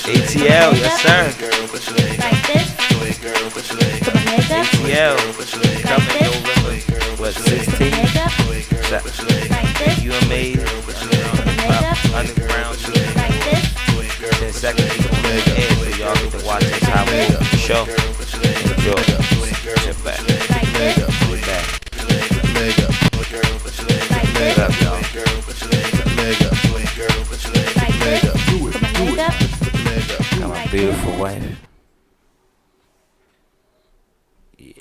ATL, yes sir. ATL, coming November, what, 16th? UMA, underground, 10 seconds on the air, so y'all get to watch this how we open the show. Enjoy. Sit back. Leg up, y'all. Got my beautiful wife. Yeah.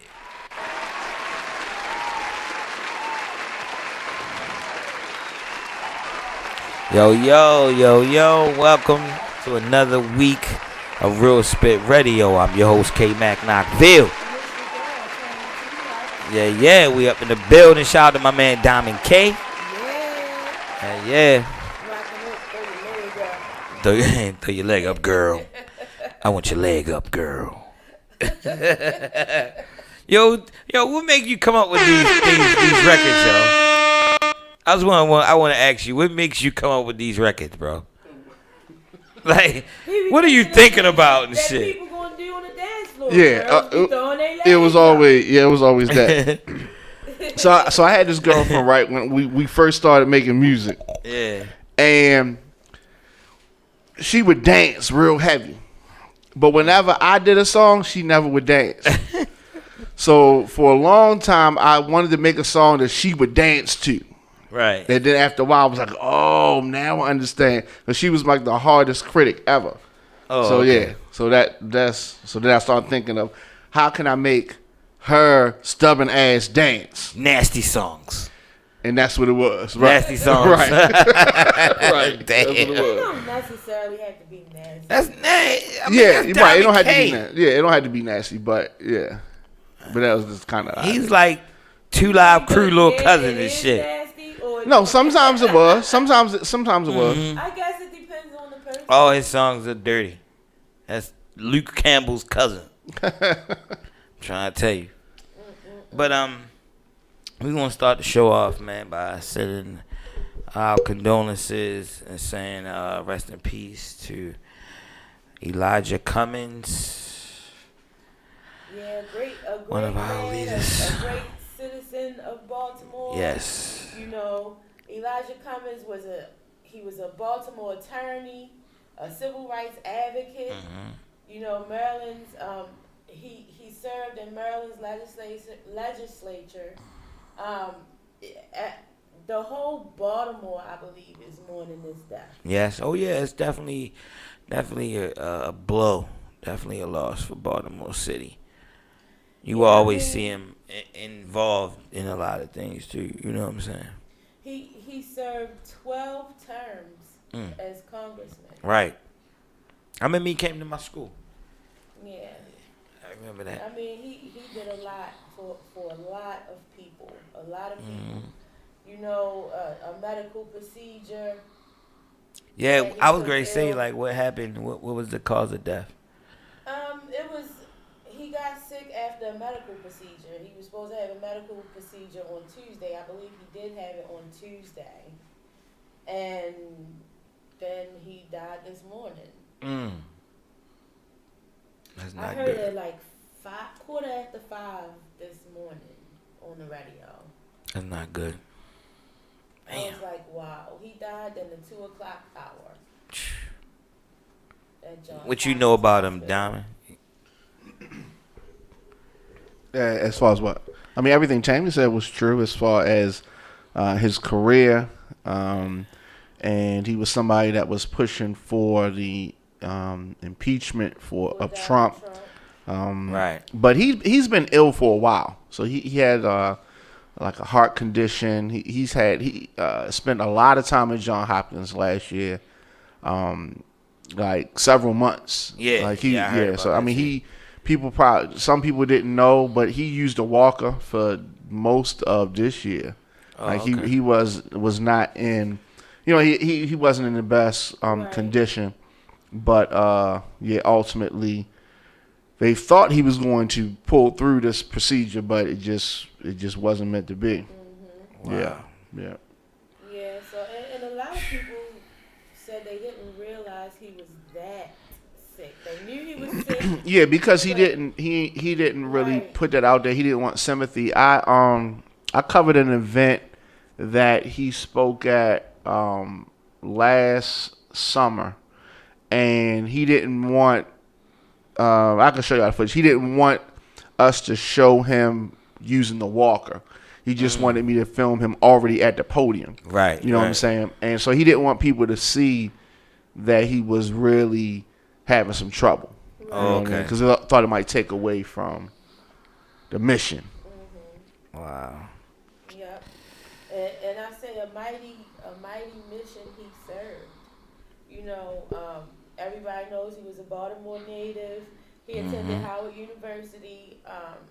Yo, welcome to another week of Real Spit Radio. I'm your host, K-Mac Knoxville. Yeah, we up in the building. Shout out to my man, Diamond K. Yeah. Throw your leg up, girl. I want your leg up, girl. Yo, what make you come up with these records, yo? I want to ask you, what makes you come up with these records, bro? Like, what are you thinking about and shit? People gonna do on the dance floor. Yeah, it was always that. So I had this girlfriend right when we first started making music. Yeah. And she would dance real heavy. But whenever I did a song, she never would dance. So for a long time, I wanted to make a song that she would dance to. Right. And then after a while, I was like, oh, now I understand. Because she was like the hardest critic ever. Oh, so okay. yeah. So then I started thinking of how can I make her stubborn ass dance? Nasty songs. And that's what it was. Right? Nasty songs. Right. Right. Damn. That's what it was. It don't necessarily have to be nasty. That's nasty. Right. It don't have to be nasty. Yeah, it don't have to be nasty, but yeah. But that was just kind of. He's like 2 Live Crew little cousin and shit. Nasty or No, sometimes it was. Sometimes it was. I guess it depends on the person. All his songs are dirty. That's Luke Campbell's cousin. Trying to tell you. But we're gonna start the show off, man, by sending our condolences and saying rest in peace to Elijah Cummings. Yeah, one of our leaders. A great citizen of Baltimore. Yes. You know, Elijah Cummings was a Baltimore attorney, a civil rights advocate. Mm-hmm. You know, Maryland's he served in Maryland's legislature. The whole Baltimore, I believe, is mourning this death. Yes. Oh yeah, it's definitely a blow. Definitely a loss for Baltimore City. You always see him involved in a lot of things too. You know what I'm saying? He served 12 terms as congressman. Right. I remember he came to my school. Yeah. I remember that. I mean, he did a lot for a lot of people. A lot of people. You know, a medical procedure. Yeah, I was going to say, like, what happened? What was the cause of death? He got sick after a medical procedure. He was supposed to have a medical procedure on Tuesday. I believe he did have it on Tuesday. And then he died this morning. That's not I heard good. it like 5:45 this morning on the radio. That's not good. I was like, wow. He died in the 2 o'clock hour. What you know about him, Diamond? As far as what? I mean, everything Tammy said was true as far as his career. And he was somebody that was pushing for the impeachment of Trump. Right. But he's been ill for a while. So he had like a heart condition. He spent a lot of time at Johns Hopkins last year. Like several months. Yeah. Like So I mean, some people didn't know, but he used a walker for most of this year. Okay. He was not in, he wasn't in the best condition, but ultimately they thought he was going to pull through this procedure, but it just wasn't meant to be. Wow. Yeah. Yeah. So and a lot of people said they didn't realize he was that sick. They knew he was sick. Yeah, because he but- didn't really Right. put that out there. He didn't want sympathy. I covered an event that he spoke at last summer, and he didn't want. I can show you the footage. He didn't want us to show him using the walker. He just wanted me to film him already at the podium. Right. You know what I'm saying? And so he didn't want people to see that he was really having some trouble. Oh, okay. Because I thought it might take away from the mission. Wow. Yep. And I say a mighty mission he served. You know, everybody knows he was a Baltimore native. He attended Howard University.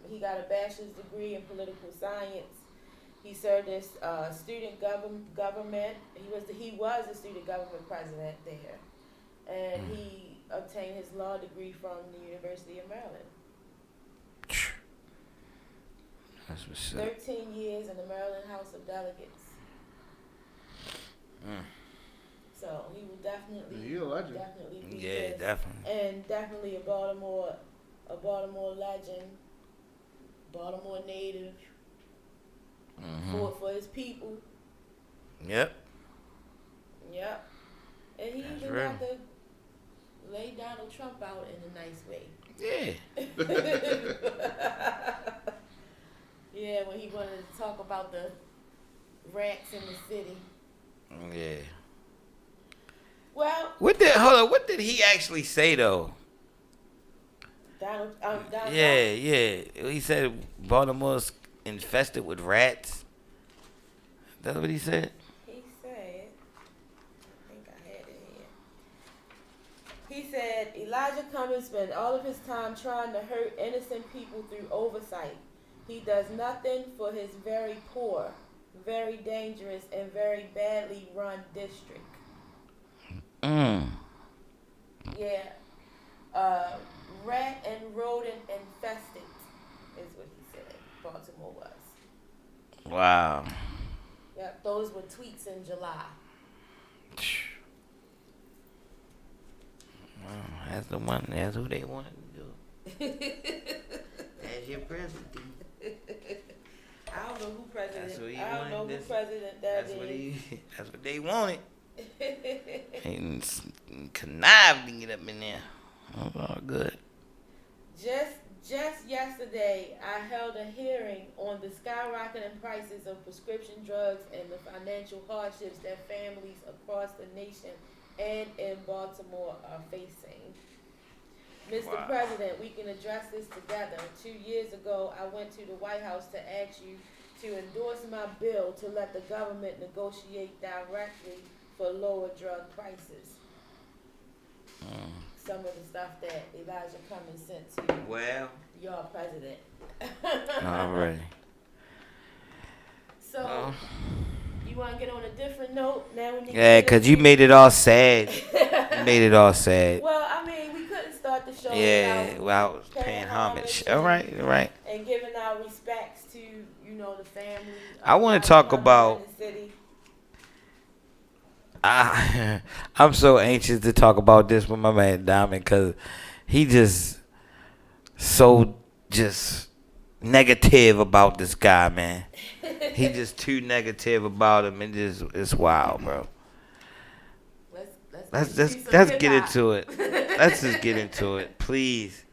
He got a bachelor's degree in political science. He served as student government. He was a student government president there, and he obtained his law degree from the University of Maryland. That's what's up. 13 years in the Maryland House of Delegates. So he will definitely, He's a legend. definitely be Yeah, missed. definitely. And definitely a Baltimore legend, Baltimore native, for his people. Yep. Yep. And he That's even real. got to lay Donald Trump out in a nice way. Yeah. Yeah, when he wanted to talk about the rats in the city. Yeah. Well, What did he actually say though? Donald Yeah, yeah. He said Baltimore's infested with rats. That's what he said? He said, I think I had it here. He said Elijah Cummings spent all of his time trying to hurt innocent people through oversight. He does nothing for his very poor, very dangerous, and very badly run district. Yeah. Rat and rodent infested is what he said Baltimore was. Wow. Yep, those were tweets in July. Well, that's the one. That's who they wanted to do. That's your president. I don't know who president. That's what he I don't know wanted who this- president that is. That's what they wanted. And connived to get up in there. Oh, all good. Just yesterday, I held a hearing on the skyrocketing prices of prescription drugs and the financial hardships that families across the nation and in Baltimore are facing. Mr. Wow. President, we can address this together. 2 years ago, I went to the White House to ask you to endorse my bill to let the government negotiate directly for lower drug prices. Some of the stuff that Elijah Cummings sent to Well, your president. already. So, you want to get on a different note? Now we need Yeah, to because you made it all sad. You made it all sad. Well, I mean, we couldn't start the show Yeah, without well, I was paying homage. All right, all right. and giving our respects to, the family. I wanna of talk Elijah about- Cummings in the city. I'm so anxious to talk about this with my man Diamond because he just negative about this guy, man. He just too negative about him, and it's wild, bro. Let's get into it. Let's just get into it, please.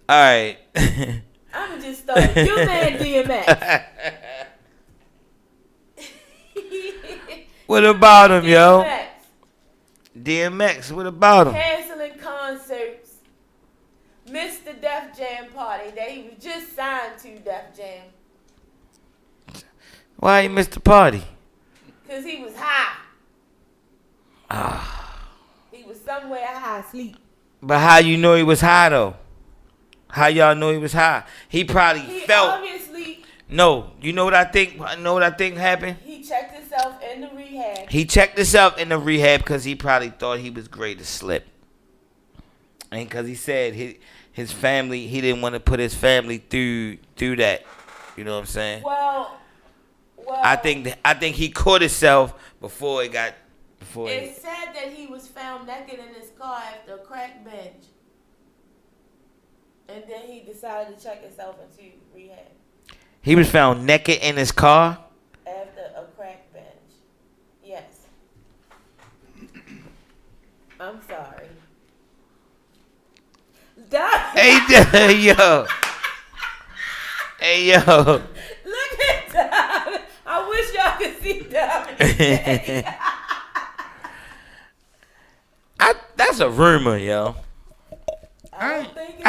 All right. I'm gonna just start. You man DMX. What about him, yo? DMX DMX, what about him? canceling concerts. Missed the Def Jam party that he was just signed to Def Jam Why he missed the party? because he was high. He was somewhere high asleep. But how you know he was high, though? How y'all know he was high? He probably He felt... obviously, No, you know what I think? Happened? he checked himself in the rehab. He checked himself in the rehab because he probably thought he was great to slip. And because he said his family, he didn't want to put his family through that. You know what I'm saying? Well, I think he caught himself before before. It said that he was found naked in his car after a crack binge. And then he decided to check himself into rehab. He was found naked in his car? After a crack binge. Yes. I'm sorry. Hey, yo. Hey, yo. Look at that. I wish y'all could see that. That's a rumor, yo. I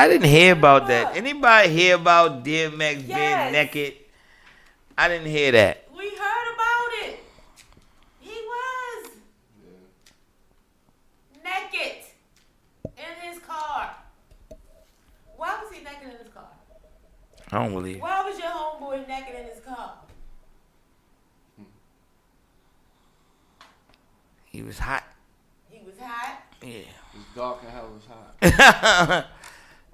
didn't hear about that. Anybody hear about DMX being naked? I didn't hear that. We heard about it. He was naked in his car. Why was he naked in his car? I don't believe it. Why was your homeboy naked in his car? He was hot. He was hot? Yeah. It was dark and hell was hot.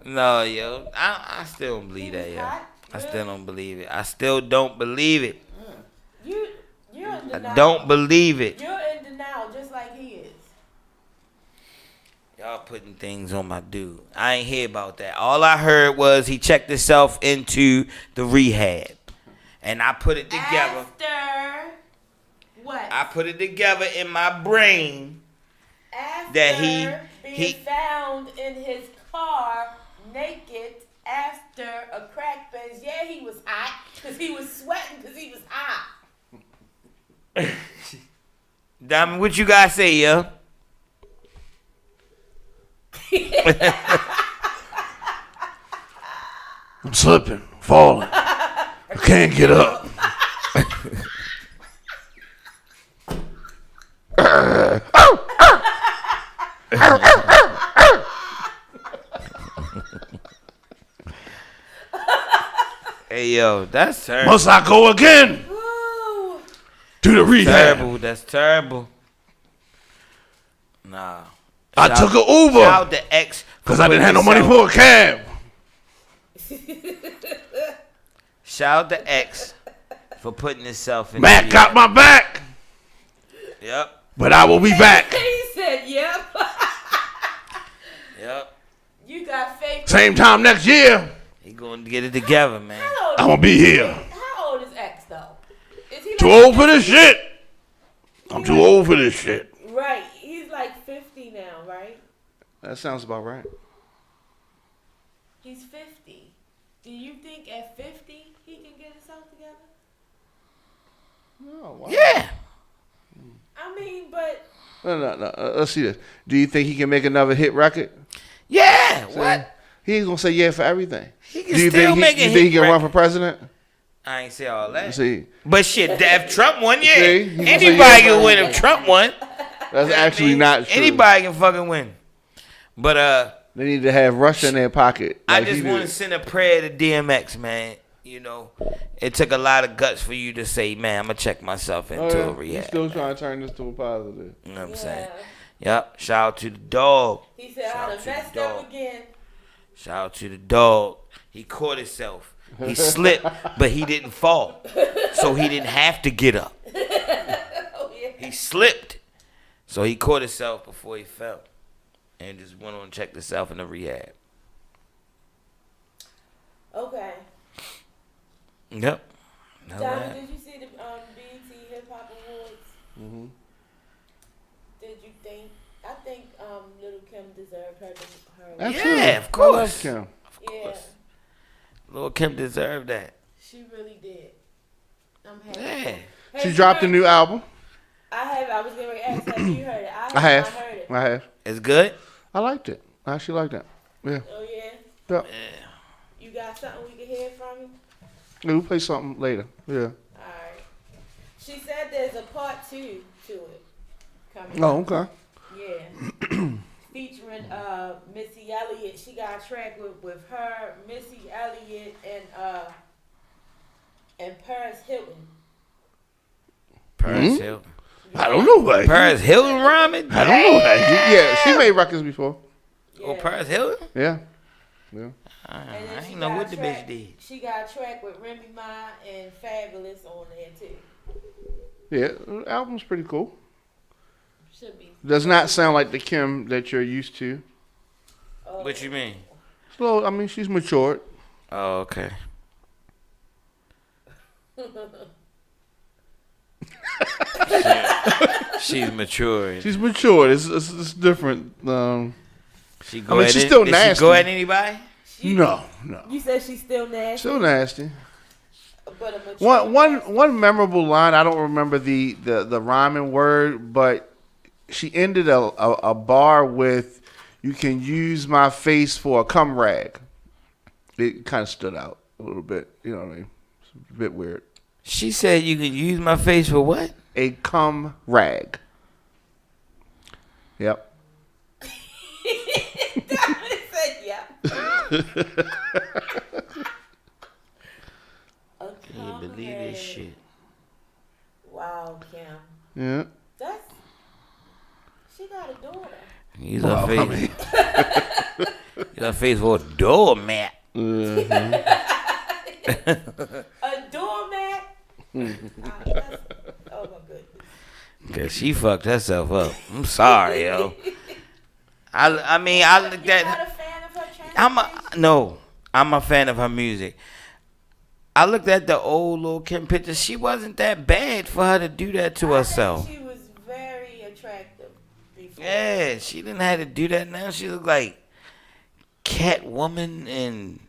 No, yo. I still don't believe that, yo. I still don't believe it. I still don't believe it. You're in denial. I don't believe it. You're in denial just like he is. Y'all putting things on my dude. I ain't hear about that. All I heard was he checked himself into the rehab. And I put it together. After what? I put it together in my brain. After that being found in his car naked after a crack binge. Yeah, he was hot because he was sweating because he was hot. Diamond, what you guys say, yo? I'm slipping, falling. I can't get up. Hey, yo, that's terrible. Must I go again? Ooh. To the rehab. Terrible. That's terrible. Nah. I took an Uber. Shout out to X. Because I didn't have no money for a cab. Shout out to X for putting himself in. Mac got my back. Yep. But I will be back. He said, yep. Yep. You got faith. Same time next year. He going to get it together, man. I'm going to be here. How old is X, though? Is he Too old for this shit. I'm too old for this shit. Right. He's like 50 now, right? That sounds about right. He's 50. Do you think at 50 he can get himself together? Oh, wow. Yeah. I mean, but... No. Let's see this. Do you think he can make another hit record? Yeah. See? What? He's going to say yeah for everything. He can Do you still think make you it think he hit can run record. for president? I ain't say all that. See, But shit, if Trump won, yeah. See? He gonna say Anybody yeah can for win if everything. Trump won. that's actually not true. Anybody can fucking win. But They need to have Russia in their pocket. I like just he want to did. send a prayer to DMX, man. You know, it took a lot of guts for you to say, man, I'm going to check myself into a rehab. He's still trying to turn this to a positive. You know what I'm saying? Yep. Shout out to the dog. He said, Shout I out done to the messed dog. up again. Shout out to the dog. He caught himself. He slipped, but he didn't fall. So he didn't have to get up. Oh, yeah. He slipped. So he caught himself before he fell. And just went on and checked himself in the rehab. Okay. Yep. Diamond, did you see the BET Hip Hop Awards? Mm-hmm. Did you think? I think Little Kim deserved her. Absolutely. Yeah, of I course. love Kim. Yeah, Lil' Kim deserved that. she really did. I'm happy. Yeah. Have She you dropped a heard- new album. I have. I was going to ask, have you heard it? I have. not heard it. I have. It's good? I liked it. I actually liked that. Yeah. Oh yeah. Yeah. You got something we can hear from you? We'll play something later. Yeah. All right. She said there's a part 2 to it coming. Oh, up. okay. Yeah. Featuring Missy Elliott. She got a track with her, Missy Elliott, and Paris Hilton. Paris Hilton. I don't know. Like, Paris Hilton rhyming? I don't know. Like, yeah, she made records before. Oh, Paris Hilton? Yeah. Yeah. And I then she ain't know got what a the track- bitch did. She got a track with Remy Ma and Fabulous on there too. Yeah. The album's pretty cool. Should be. Does not sound like the Kim that you're used to. What you mean? Slow. I mean, she's matured. Oh, okay. She's matured. She's matured. It's different. She I mean, she's still Did nasty. she go at anybody? No. You said she's still nasty. Still nasty. But a mature One memorable line. I don't remember the rhyming word, but she ended a bar with, "You can use my face for a cum rag." It kind of stood out a little bit. You know what I mean? It's a bit weird. She said you can use my face for what? A cum rag. Yep. said yeah. Can you believe this shit? Wow, Kim. Yeah. She got a daughter. Use her face. Use her face for a doormat. Mm-hmm. A doormat? Oh my goodness. Cause she fucked herself up. I'm sorry, yo. I mean, I looked You're at. not a fan of her I'm a fan of her music. I looked at the old little Kim pictures. She wasn't that bad for her to do that to herself. She was very attractive before. Yeah, she didn't have to do that now. She looked like Catwoman and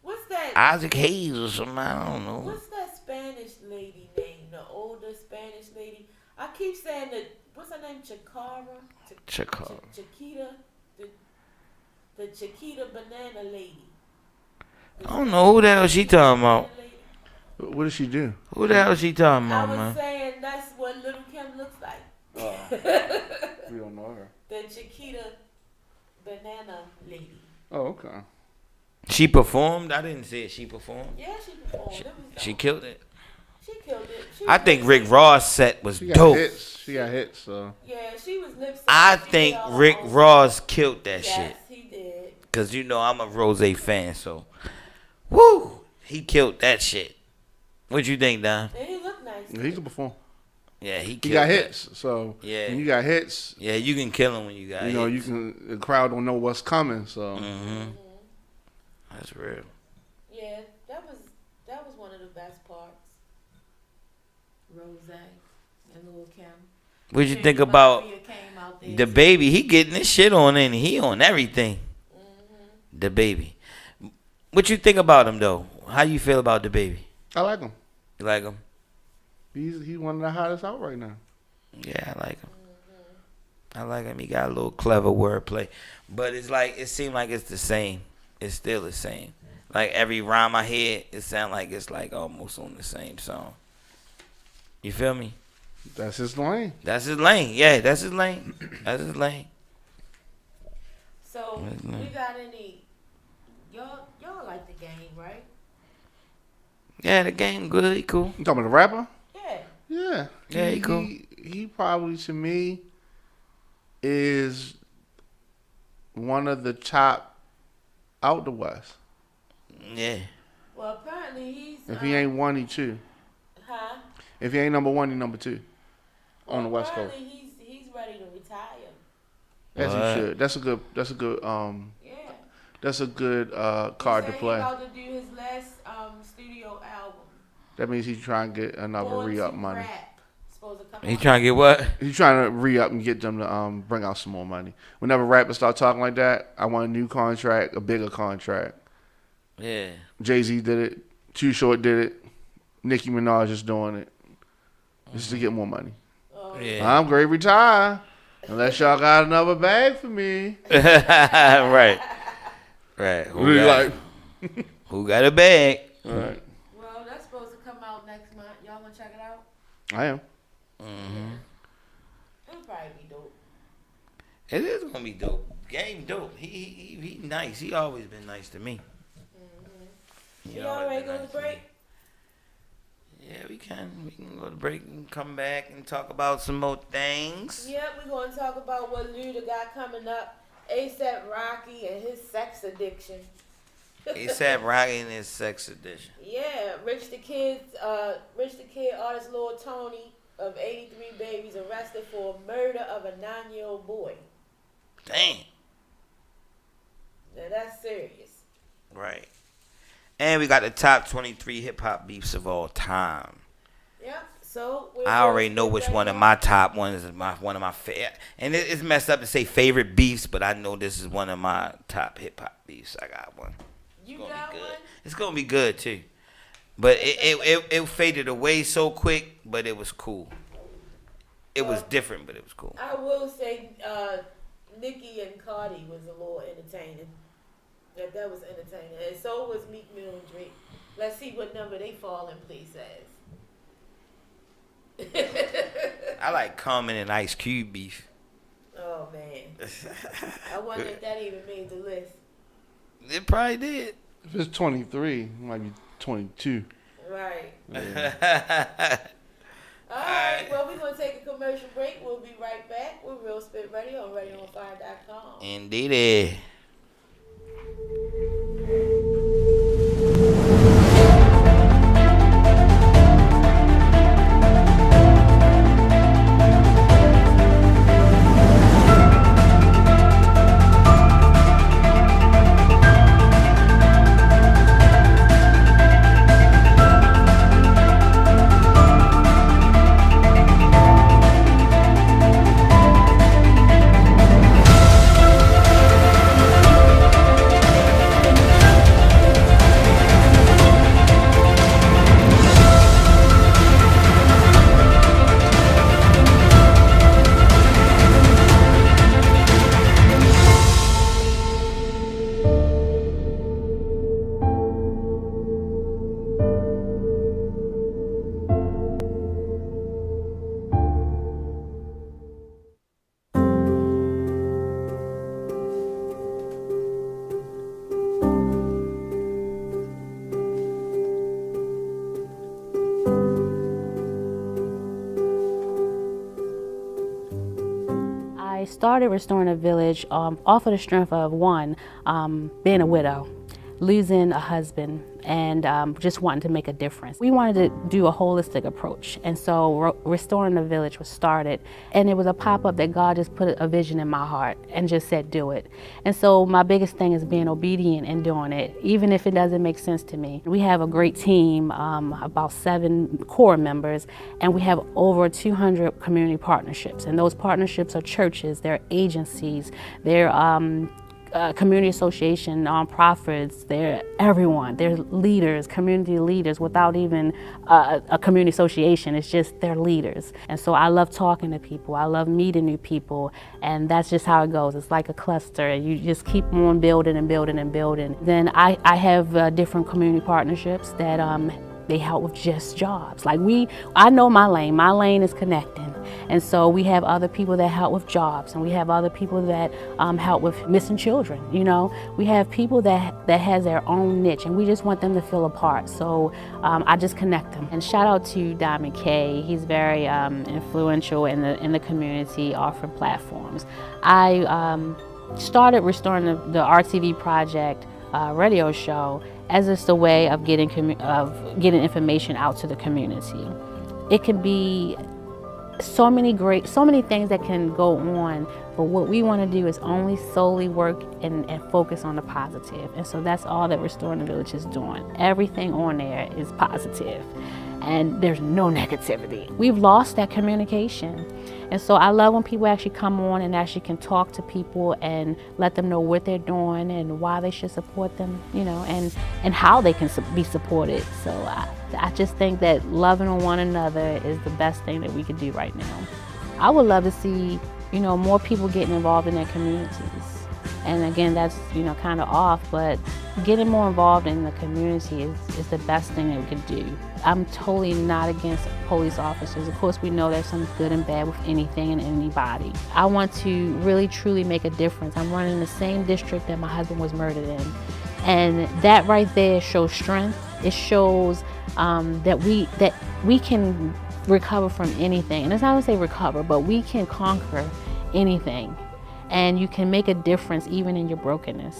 What's that? Isaac Hayes or something. I don't know. What's that Spanish lady name? The older Spanish lady. I keep saying that. What's her name? Chikara. Chiquita. The Chiquita banana lady. I don't know who the hell she talking about. What did she do? Who the hell she talking I about, was man? saying that's what Little Kim looks like. We don't know her. The Chiquita banana lady. Oh, okay. She performed. I didn't see it. She performed. Yeah, she performed. It was She dope. killed it. She killed it. I think Rick Ross' set was She got dope. hits. She got hits. So Yeah, she was lip syncing. I She think did all her Rick own Ross killed that stuff. shit. Yes, he did. Cause you know I'm a Rose fan, so woo, he killed that shit. What you think, Don? And he looked nice. he can perform. Yeah, he He killed got that. hits. So Yeah. when you got hits, Yeah, you can kill him when you got you know hits. you can. The crowd don't know what's coming. So That's real. Yeah, that was one of the best parts. Rose and Lil Kim. What you think about Mafia came out there. the baby? He getting this shit on and he on everything. The baby. What you think about him though? How you feel about the baby? I like him. You like him? He's one of the hottest out right now. Yeah, I like him. I like him. He got a little clever wordplay, but it's like it seemed like it's the same. It's still the same. Like every rhyme I hear, it sound like it's like almost on the same song. You feel me? That's his lane. That's his lane. Yeah, that's his lane. That's his lane. So we got any? Y'all like the game, right? Yeah, the game good. He cool. You talking about the rapper? Yeah. Yeah. Yeah, he cool. He probably to me is one of the top out the West. Yeah. Well, apparently he's. If he ain't one, he two. Huh? If he ain't number one, he number two on the West Coast. Apparently he's ready to retire. As What? he should. That's a good. Yeah. That's a good card to He play. said he's about to do his last studio album. That means he's trying to get another Born re-up to money. Rap. Supposed to come He out. trying to get what? He's trying to re-up and get them to bring out some more money. Whenever rappers start talking like that, I want a new contract, a bigger contract. Yeah. Jay-Z did it. Too Short did it. Nicki Minaj is doing it. Just to get more money. Yeah. I'm great retire. Unless y'all got another bag for me. Right. Right. Who got a bag? All right. Well, that's supposed to come out next month. Y'all wanna check it out? I am. It'll probably be dope. It is gonna be dope. Game dope. He nice. He always been nice to me. He You always already been go nice to me. break? Yeah, we can. We can go to break and come back and talk about some more things. Yep, we're gonna talk about what Luda got coming up. ASAP Rocky and his sex addiction. ASAP Rocky and his sex edition. Yeah, Rich the Kid artist Lil Tony of 83 babies arrested for murder of a 9-year-old boy. Damn. Now that's serious. Right. And we got the top 23 hip hop beefs of all time. Yep. So I already know which one of my top ones is one of my favorite. And it's messed up to say favorite beefs, but I know this is one of my top hip hop beefs. I got one. You got one? It's gonna be good too. But it faded away so quick, but it was cool. It was different, but it was cool. I will say, Nicki and Cardi was a little entertaining. That was entertaining, and so was Meek Mill and Drake. Let's see what number they fall in place as. I like Common and Ice Cube beef. Oh man, I wonder if that even made the list. It probably did. If it's 23, it might be 22. Right. Yeah. All right. Well, we're gonna take a commercial break. We'll be right back with Real Spit Radio on RadioOnFire.com. Indeed. I started Restoring the Village off of the strength of one, being a widow, losing a husband, and just wanting to make a difference. We wanted to do a holistic approach, and so Restoring the Village was started, and it was a pop-up that God just put a vision in my heart and just said do it. And so my biggest thing is being obedient and doing it, even if it doesn't make sense to me. We have a great team, about 7 core members, and we have over 200 community partnerships, and those partnerships are churches, they're agencies, they're community association, nonprofits, they're everyone. They're leaders, community leaders without even a community association. It's just they're leaders. And so I love talking to people. I love meeting new people. And that's just how it goes. It's like a cluster. You just keep on building and building and building. Then I have different community partnerships that they help with just jobs. Like I know my lane. My lane is connecting. And so we have other people that help with jobs, and we have other people that help with missing children. You know, we have people that has their own niche, and we just want them to feel a part. So I just connect them. And shout out to Diamond K. He's very influential in the community, offering platforms. I started Restoring the RTV Project radio show as just a way of getting information out to the community. It can be so many things that can go on, but what we want to do is only solely work and focus on the positive. And so that's all that Restoring the Village is doing. Everything on there is positive, and there's no negativity. We've lost that communication. And so I love when people actually come on and actually can talk to people and let them know what they're doing and why they should support them, you know, and how they can be supported. So I just think that loving on one another is the best thing that we could do right now. I would love to see, you know, more people getting involved in their communities. And again, that's, you know, kind of off, but getting more involved in the community is the best thing that we could do. I'm totally not against police officers. Of course, we know there's some good and bad with anything and anybody. I want to really, truly make a difference. I'm running the same district that my husband was murdered in. And that right there shows strength. It shows that we can recover from anything. And it's not to say recover, but we can conquer anything. And you can make a difference even in your brokenness.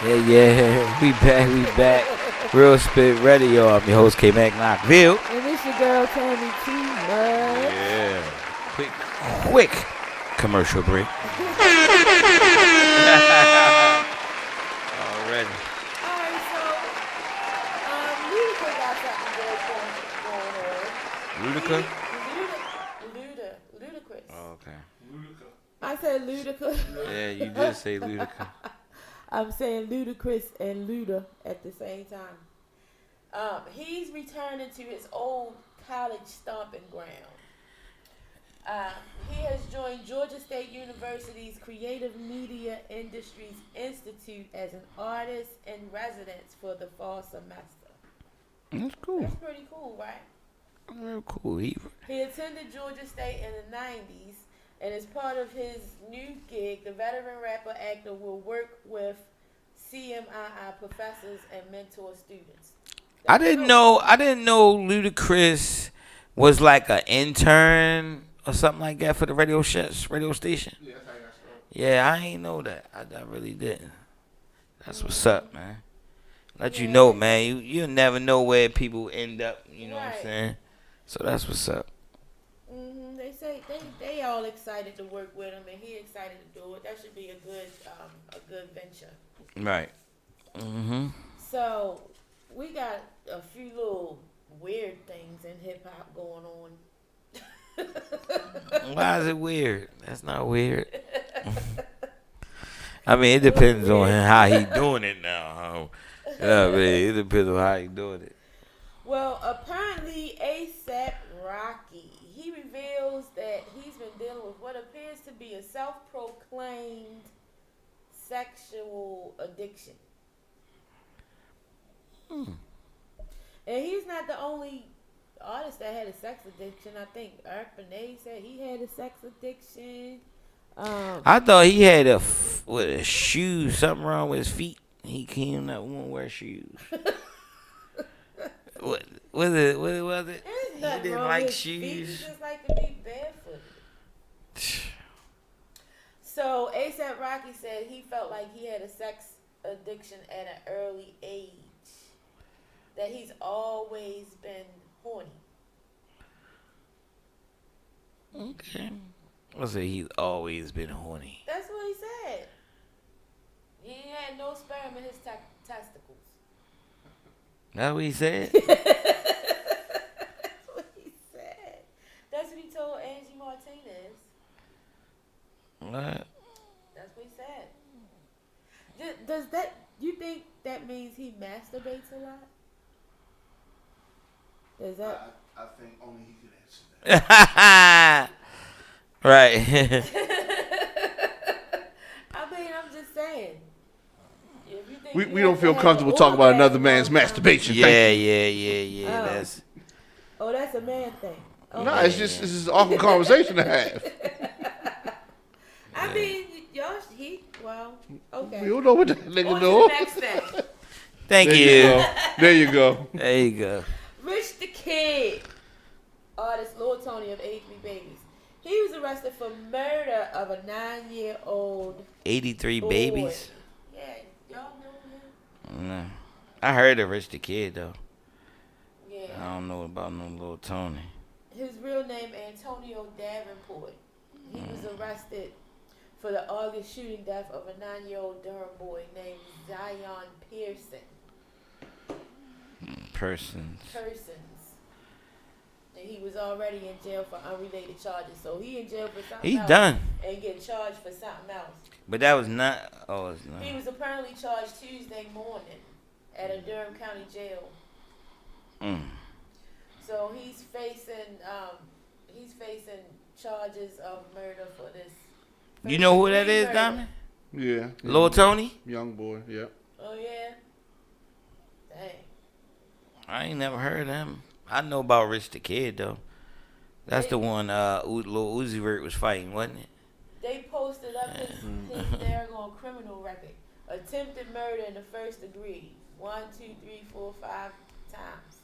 Yeah. We back. Real Spit Radio. I'm your host, K-Mac Knoxville. And it's your girl, Tammy T. Much. Yeah. Quick commercial break. Already. Alright, so, Ludica got something good going on. Ludicrous. Oh, okay. I said Ludica. Yeah, you did say Ludica. I'm saying Ludacris and Luda at the same time. He's returning to his old college stomping ground. He has joined Georgia State University's Creative Media Industries Institute as an artist in residence for the fall semester. That's cool. That's pretty cool, right? Real cool. He attended Georgia State in the 90s, and as part of his new gig, the veteran rapper actor will work with CMII professors and mentor students. I didn't know Ludacris was like an intern or something like that for the radio station. Yeah, that's how you got started. Yeah, I ain't know that. I really didn't. That's what's up, man. Let you know, man. You'll never know where people end up. You know what I'm saying? So that's what's up. They say they all excited to work with him, and he excited to do it. That should be a good venture. Right. So we got a few little weird things in hip hop going on. Why is it weird? That's not weird. I mean, it depends on how he doing it now. It depends on how he doing it. Well, apparently ASAP Rocky, he reveals that he's been dealing with what appears to be a self-proclaimed sexual addiction. And he's not the only artist that had a sex addiction. I think Eric Benet said he had a sex addiction. I thought he had a shoe, something wrong with his feet. He can't not want to wear shoes. What was it? He didn't like shoes. He just like to be barefooted. So ASAP Rocky said he felt like he had a sex addiction at an early age. That he's always been horny. Okay. I say he's always been horny. That's what he said. He had no sperm in his testicles. That's what he said? That's what he said. That's what he told Angie Martinez. What? That's what he said. Does that, you think that means he masturbates a lot? Is that? I think only he could answer that. Right. I mean, I'm just saying. If you think We don't feel comfortable talking about another man's masturbation. Yeah. That's. Oh, that's a man thing. Okay. No, it's just an awkward conversation to have. I mean, y'all, okay. We don't know what that nigga On to do. the next thing. Thank There you. There you go. There you go. Rich the Kid, artist Lil Tony of 83 Babies. He was arrested for murder of a 9-year-old 83 boy. babies. Yeah, y'all know him? No. I heard of Rich the Kid though. Yeah. I don't know about no little Tony. His real name Antonio Davenport. He was arrested for the August shooting death of a 9-year-old Durham boy named Zion Persons. And he was already in jail for unrelated charges. So he in jail for something else. He's done. And get charged for something else. But that was not. Oh, it's not. He was apparently charged Tuesday morning at a Durham County jail. So he's facing charges of murder for this. You know who that is, Diamond? Yeah. Lil Tony? Young boy, yeah. Oh, yeah? Dang. I ain't never heard of him. I know about Rich the Kid, though. That's the one Lil Uzi Vert was fighting, wasn't it? They posted up his Aragon criminal record. Attempted murder in the first degree. 1, 2, 3, 4, 5 times.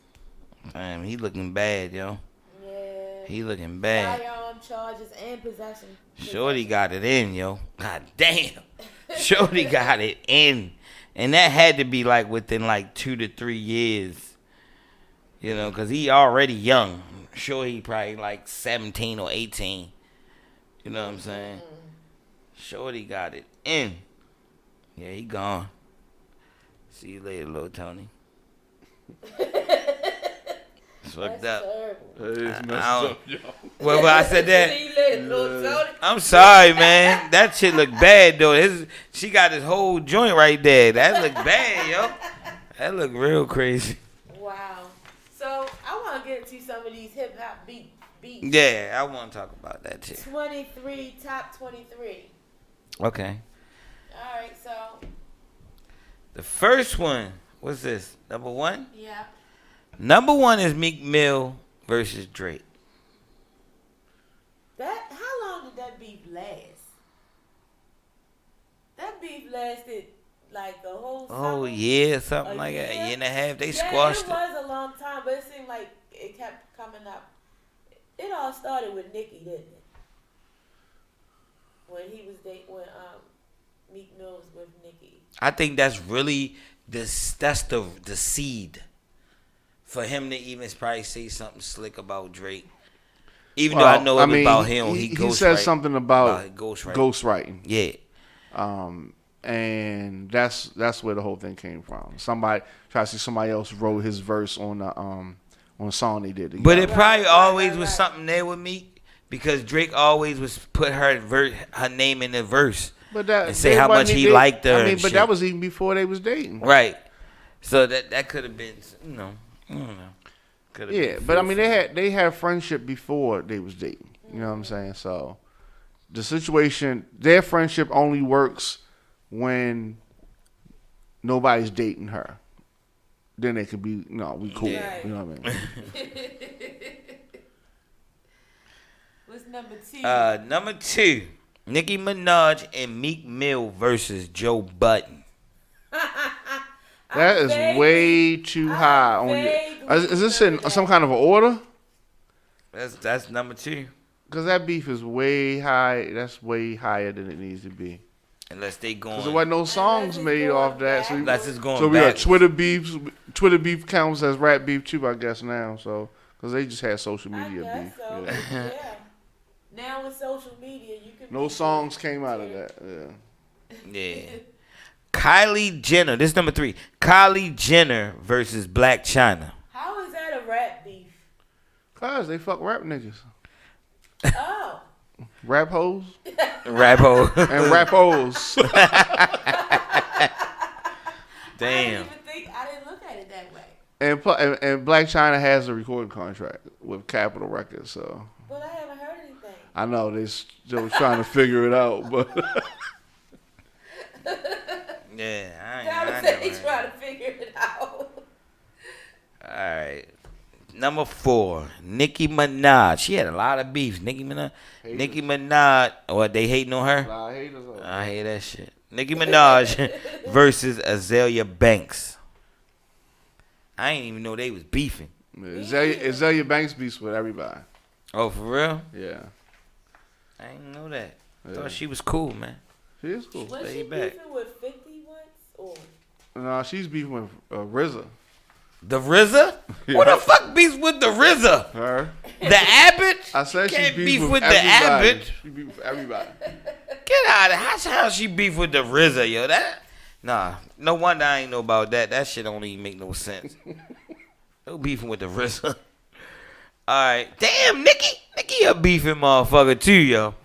Damn, he looking bad, yo. Yeah. He looking bad. Firearm charges and possession. Shorty got it in, yo. God damn. Shorty got it in. And that had to be like within like 2 to 3 years. You know, because he already young. I'm sure he probably like 17 or 18. You know what I'm saying? Shorty got it in. Yeah, he gone. See you later, little Tony. It's fucked up. It's messed up, yo. Well, I said that. See you later, little Tony. I'm sorry, man. That shit look bad, though. She got this whole joint right there. That look bad, yo. That look real crazy. Wow. So, I want to get into some of these hip-hop beats. Yeah, I want to talk about that, too. 23, top 23. Okay. All right, so. The first one, what's this? Number 1? Yeah. Number 1 is Meek Mill versus Drake. How long did that beef last? That beef lasted like a whole summer. Oh, yeah, something like that. A year and a half. They squashed it. It was a long time, but it seemed like it kept coming up. It all started with Nicki, didn't it? When Meek Mill was with Nicki. I think that's really that's the seed for him to even probably say something slick about Drake. Even though I know it was about him, he said something about ghostwriting. Yeah. And that's where the whole thing came from. Somebody tried to see somebody else wrote his verse on a song they did together. But it probably always was something there with Meek because Drake always was put her name in the verse. But that, and say how much he liked her. I mean, but that was even before they was dating. Right. So that could have been, I don't know. Yeah, but I mean, they had friendship before they was dating. You know what I'm saying? So the situation, their friendship only works when nobody's dating her. Then they could be, we cool. Yeah. You know what I mean? What's number 2? Number 2, Nicki Minaj and Meek Mill versus Joe Budden. That is way too high on you. Is this in some kind of order? That's number 2. Because that beef is way high. That's way higher than it needs to be. Unless they going. Because there wasn't no songs made off that. So unless it's going. So we got Twitter beefs. Twitter beef counts as rap beef too, I guess now. So because they just had social media beef. So. Yeah. Now with social media, you can. No songs came out of that. Yeah. Kylie Jenner. This is number 3. Kylie Jenner versus Black China. How is that a rap beef? Cause they fuck rap niggas. Oh. Rap hoes. Rap hoes. And rap hoes. Damn. I didn't look at it that way. And Black China has a recording contract with Capitol Records, so. But I haven't heard anything. I know they still trying to figure it out, but. Yeah, I said he's trying to figure it out. All right. Number 4, Nicki Minaj. She had a lot of beefs. Nicki Minaj. What, they hating on her? Nah, haters on her. I hate that shit. Nicki Minaj versus Azalea Banks. I ain't even know they was beefing. Azalea Banks beefs with everybody. Oh, for real? Yeah. I didn't know that. I Yeah. thought she was cool, man. She is cool. Was she beefing with 50 once? Or? No, she's beefing with RZA. The RZA? Yeah. What the fuck beefs with the RZA? Her. The Abbott? I said she can't beef beef with the everybody. Abbott. She beef with everybody. Get out of here. How she beef with the RZA, yo? Nah, no wonder I ain't know about that. That shit don't even make no sense. No beefing with the RZA. Alright. Damn, Nicki a beefing motherfucker too, yo.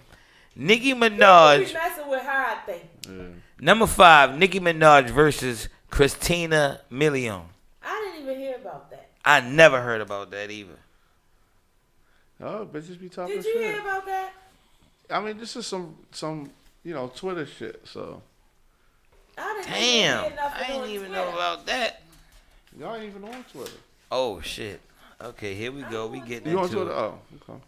Nicki Minaj. You be messing with her, I think. Yeah. Number 5, Nicki Minaj versus Christina Milian. I didn't even hear about that. I never heard about that either. Oh, bitches be talking Did shit. you hear about that? I mean, this is some Twitter shit, so. Damn, I didn't even know about that. Y'all ain't even on Twitter. Oh, shit. Okay, here we go. We getting You on into Twitter? it. Oh, okay.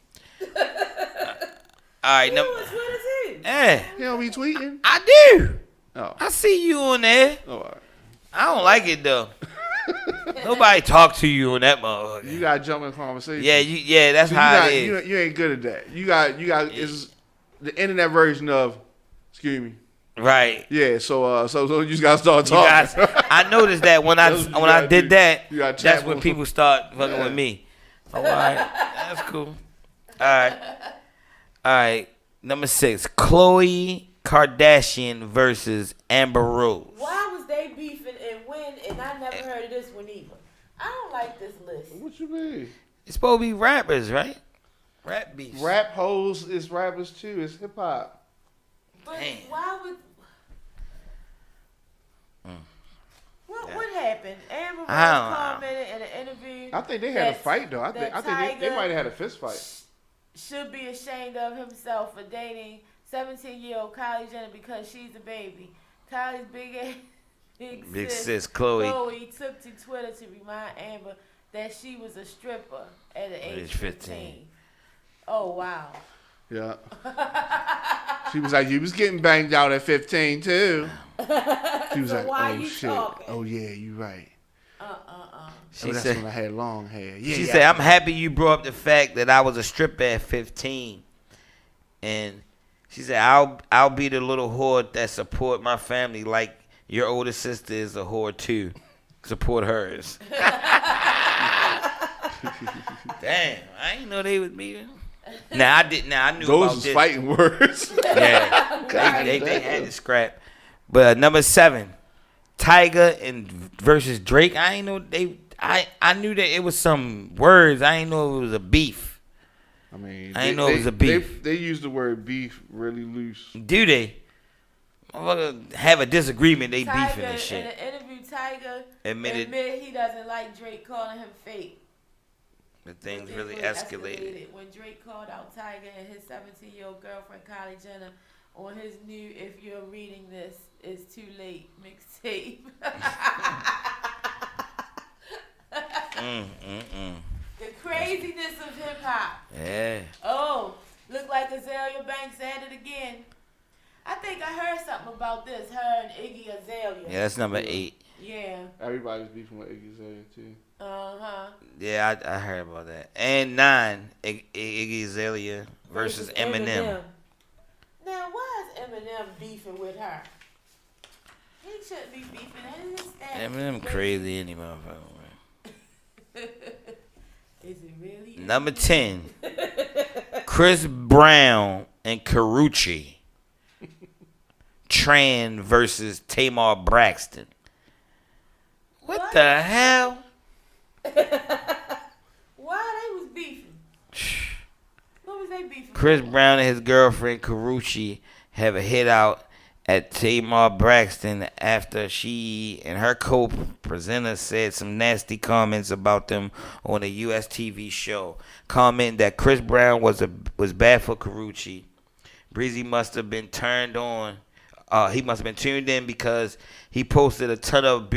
All right, You on Twitter too? Hey, You don't be tweeting? I do. Oh. I see you on there. Oh, all right. I don't like it, though. Nobody talk to you on that motherfucker. You got to jump in conversation. Yeah, that's how it is. You ain't good at that. You got it's the internet version of, excuse me. Right. Yeah, so you just gotta start You talking. guys, I noticed that when That's what you I gotta did do. that, You gotta chat that's when with people start fucking with me. So, all right, that's cool. All right. Number 6, Khloe Kardashian versus Amber Rose. Why was they beefing and when? And I never heard of this one either. I don't like this list. What you mean? It's supposed to be rappers, right? Rap beefs. Rap hoes is rappers too. It's hip hop. But Damn. why would? What happened? Amber Rose commented in an interview. I think they had a fight though. I think they might have had a fist fight. Should be ashamed of himself for dating 17-year-old Kylie Jenner because she's a baby. Kylie's big sis Khloe took to Twitter to remind Amber that she was a stripper at the age 15. Oh wow. Yeah. She was like, you was getting banged out at 15 too. She was So like, why oh you shit. talking? Oh yeah, you right. She That's said, when I had long hair. Yeah, she said, I'm happy you brought up the fact that I was a stripper at 15. And she said, I'll be the little whore that support my family like your older sister is a whore too. Support hers. Damn, I didn't know they was beefing. Now I didn't. Now I knew those about was this. fighting words. Yeah, they had to scrap. But number 7, Tyga and versus Drake. I ain't know they. I knew that it was some words. I ain't know it was a beef. I mean, I didn't know it was a beef. They use the word beef really loose. Do they? Motherfucker have a disagreement. They Tyga, beefing and shit. In an interview, Tyga Admitted he doesn't like Drake calling him fake. the things really escalated. When Drake called out Tyga and his 17-year-old girlfriend Kylie Jenner on his new "If You're Reading This, It's Too Late" mixtape. The craziness of hip hop. Yeah. Oh, look like Azalea Banks at it again. I think I heard something about this. Her and Iggy Azalea. Yeah, that's number 8. Yeah. Everybody's beefing with Iggy Azalea too. Yeah, I heard about that. And 9, Iggy Azalea versus Eminem. Now, why is Eminem beefing with her? He shouldn't be beefing. Eminem crazy any motherfucker. Is it really? Number 10, Chris Brown and Karrueche. Tran versus Tamar Braxton. What the hell? Why they was beefing? What was they beefing? Chris Brown and his girlfriend Karrueche have a hit out at Tamar Braxton after she and her co-presenter said some nasty comments about them on a U.S. TV show. Commenting that Chris Brown was bad for Karrueche. Breezy must have been turned on. He must have been tuned in because he posted a ton of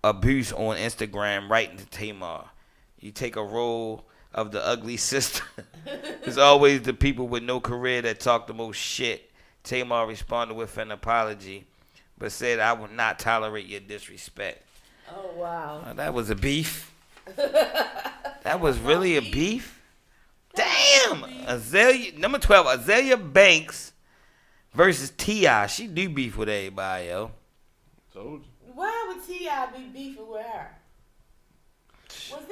abuse on Instagram writing to Tamar. You take a role of the ugly sister. It's always the people with no career that talk the most shit. Tamar responded with an apology, but said, I will not tolerate your disrespect. Oh, wow. That was a beef. That was really a beef? Damn! Azalea, number 12, Azalea Banks versus T.I. She do beef with everybody, yo. Told you. Why would T.I. be beefing with her?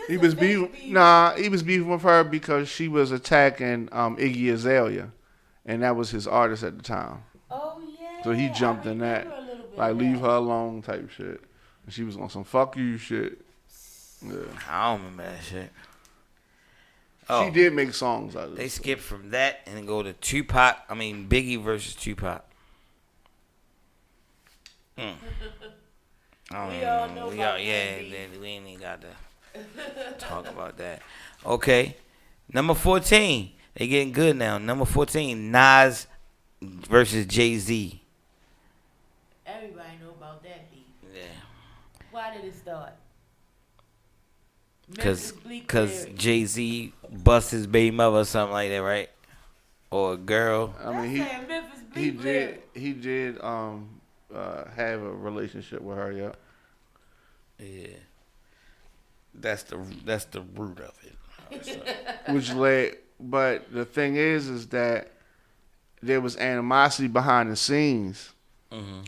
He was beefing with her because she was attacking Iggy Azalea, and that was his artist at the time. Oh yeah. So he jumped in that, like leave her alone type shit. And she was on some fuck you shit. Yeah. I don't remember that shit. She did make songs out of it. They skipped from that and go to Biggie versus Tupac. We all know we about ain't even got to talk about that. Okay. Number 14. They getting good now. Number 14, Nas versus Jay-Z. Everybody know about that beef. Yeah. Why did it start? Because Jay-Z bust his baby mother or something like that, right? Or a girl. I mean, he did have a relationship with her, yeah. Yeah. That's the root of it. Which led, but the thing is that there was animosity behind the scenes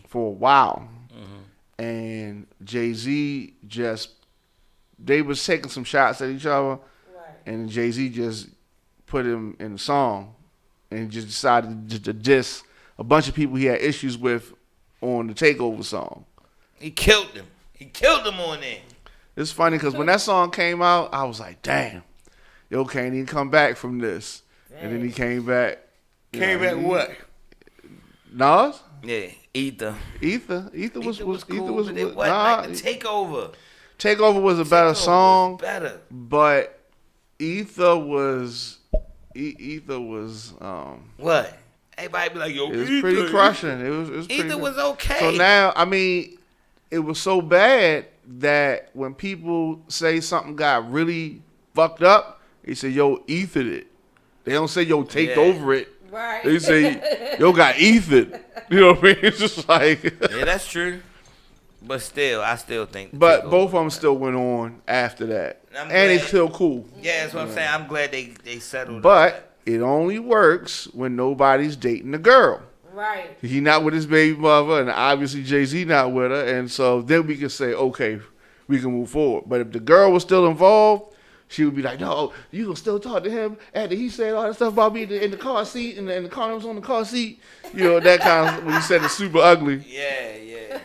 for a while. And Jay-Z they was taking some shots at each other, and Jay-Z just put him in the song and just decided to diss a bunch of people he had issues with on the Takeover song. He killed them. He killed them on there. It's funny because when that song came out, I was like, damn, yo, can't even come back from this. And then he came back. Came back what? Nas? Yeah, Ether. Ether was cool, but it wasn't like the Takeover. Takeover was a better song. Was better. But Ether was What? Everybody be like, yo, it was Ether, pretty crushing. It was pretty Ether was okay. So now, I mean, it was so bad that when people say something got really fucked up, they say, yo, ethered it. They don't say, yo, taped over it. Right. They say, yo, got ethered. You know what I mean? It's just like... Yeah, that's true. But still, I still think... But both of them still went on after that. And it's still cool. Yeah, that's what I'm saying. I'm glad they settled. But it only works when nobody's dating the girl. Right. He not with his baby mother, and obviously Jay-Z not with her, and so then we can say, okay, we can move forward. But if the girl was still involved, she would be like, no, you gonna still talk to him after he said all that stuff about me in the car seat, and the car was on the car seat, you know, that kind of, when you said it's super ugly. Yeah.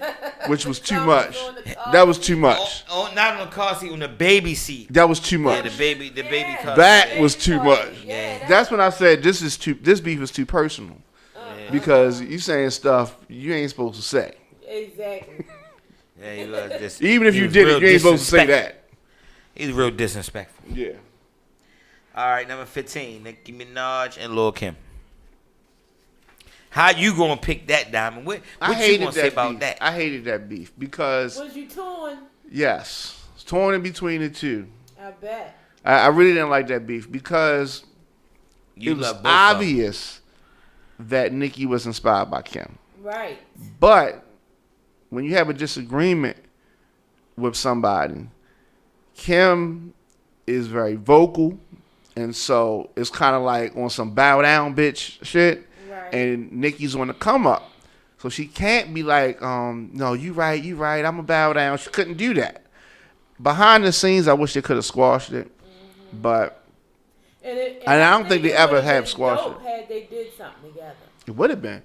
Which was too much. That was too much. Not on the car seat, on the baby seat. That was too much. Yeah, the baby car. That was too much. Yeah. That's when I said this beef is too personal. Because you saying stuff you ain't supposed to say. Exactly. Yeah, he was just. Even if you did it, you ain't supposed to say that. He's real disrespectful. Yeah. All right, number 15, Nicki Minaj and Lil Kim. How you gonna pick that, Diamond? What you gonna say about that? I hated that beef because. Was you torn? Yes, it's torn in between the two. I bet. I really didn't like that beef because it was obvious that Nicki was inspired by Kim. Right. But when you have a disagreement with somebody, Kim is very vocal, and so it's kind of like on some bow down bitch shit. Right. And Nicki's on the come up, so she can't be like, no, you right, I'm a bow down. She couldn't do that. Behind the scenes, I wish they could have squashed it, but. And I don't think they ever have squashed it. Had they did something together. It would have been.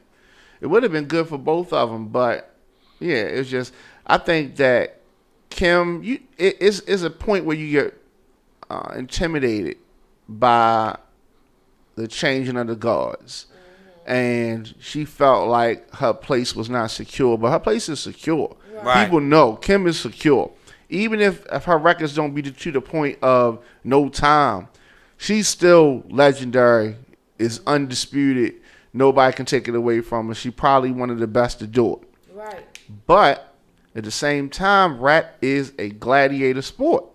It would have been good for both of them, but yeah, it's just I think that Kim, it's a point where you get intimidated by the changing of the guards, and she felt like her place was not secure, but her place is secure. Right. People know Kim is secure, even if her records don't be to the point of no time. She's still legendary, is undisputed. Nobody can take it away from her. She's probably one of the best to do it. Right. But at the same time, rap is a gladiator sport.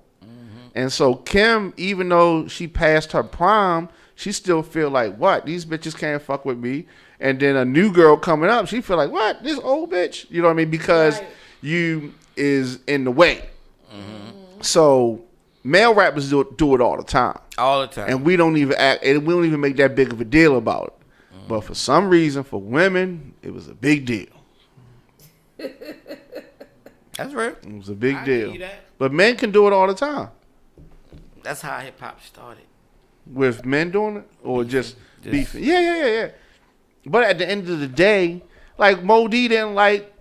And so Kim, even though she passed her prime, she still feel like, what? These bitches can't fuck with me. And then a new girl coming up, she feel like, what? This old bitch? You know what I mean? Because you is in the way. So male rappers do it all the time. All the time. And we don't even make that big of a deal about it. But for some reason, for women, it was a big deal. That's real. It was a big deal. That. But men can do it all the time. That's how hip hop started. With men doing it? Or just beefing? Yeah. But at the end of the day, like Mo D didn't like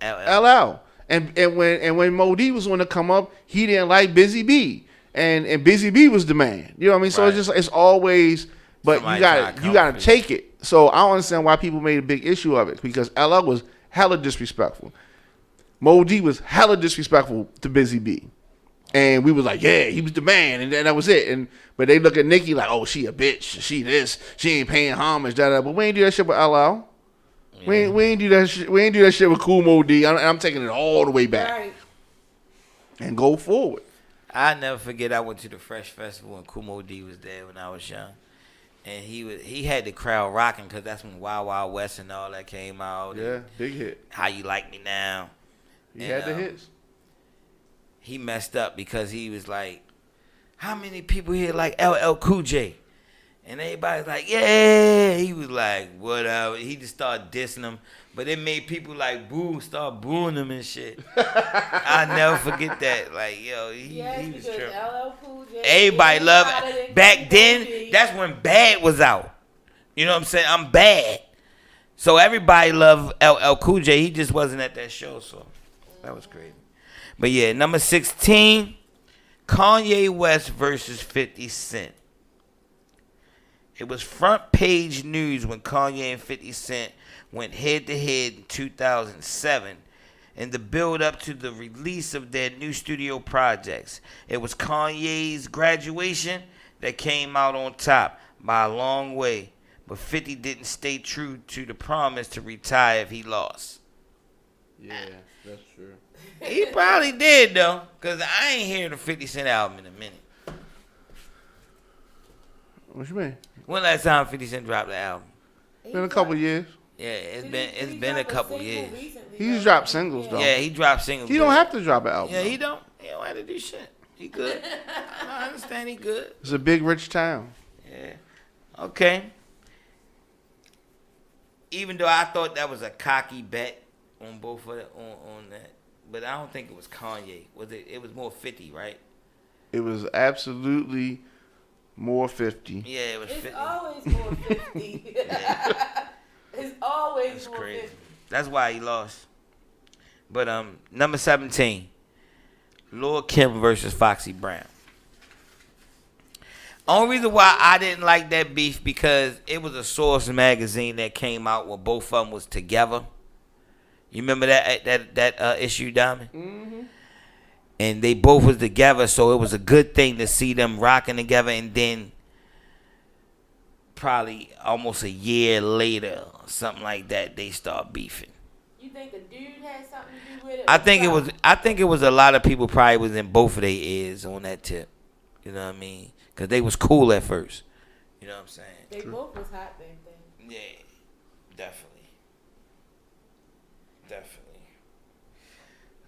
LL. And when Mo D was going to come up, he didn't like Busy B. And Busy B was the man. You know what I mean? So it's always, but you gotta take it. So I don't understand why people made a big issue of it, because LL was hella disrespectful. Mo D was hella disrespectful to Busy B. And we was like, yeah, he was the man, and that was it. But they look at Nicki like, oh, she a bitch, she this, she ain't paying homage, da. But we ain't do that shit with LL. Yeah. We ain't do that shit. We ain't do that shit with Cool Mo D. I'm taking it all the way back and go forward. I never forget. I went to the Fresh Festival and Cool Mo D was there when I was young, and he had the crowd rocking because that's when Wild Wild West and all that came out. Yeah, big hit. How You Like Me Now. He had the hits. He messed up because he was like, how many people here like LL Cool J? And everybody's like, yeah. He was like, whatever. He just started dissing him. But it made people like start booing him and shit. I'll never forget that. Like, yo, he was tripping. LL Cool J, Everybody loved back then, that's when Bad was out. You know what I'm saying? I'm Bad. So everybody loved LL Cool J. He just wasn't at that show, so that was crazy. But yeah, number 16, Kanye West versus 50 Cent. It was front page news when Kanye and 50 Cent went head to head in 2007 in the build up to the release of their new studio projects. It was Kanye's Graduation that came out on top by a long way, but 50 didn't stay true to the promise to retire if he lost. Yeah, that's true. He probably did though, cause I ain't heard the 50 Cent album in a minute. What you mean? When last time 50 Cent dropped the album? Been a couple years. Yeah, it's been a couple years. He's dropped singles though. Yeah, he dropped singles. He don't have to drop an album. Yeah, though. he don't have to do shit. He good. I understand he good. It's a big rich town. Yeah. Okay. Even though I thought that was a cocky bet on both of on that, but I don't think it was Kanye. Was it? It was more 50, right? It was absolutely more 50. Yeah, it was 50. It's always more 50. It's always That's more crazy. 50. That's why he lost. But number 17, Lil' Kim versus Foxy Brown. Only reason why I didn't like that beef because it was a Source magazine that came out where both of them was together. You remember that issue, Diamond? Mm-hmm. And they both was together, so it was a good thing to see them rocking together. And then probably almost a year later, something like that, they start beefing. You think a dude had something to do with it? I think it was a lot of people probably was in both of their ears on that tip. You know what I mean? Because they was cool at first. You know what I'm saying? They both was hot back then. Yeah, definitely.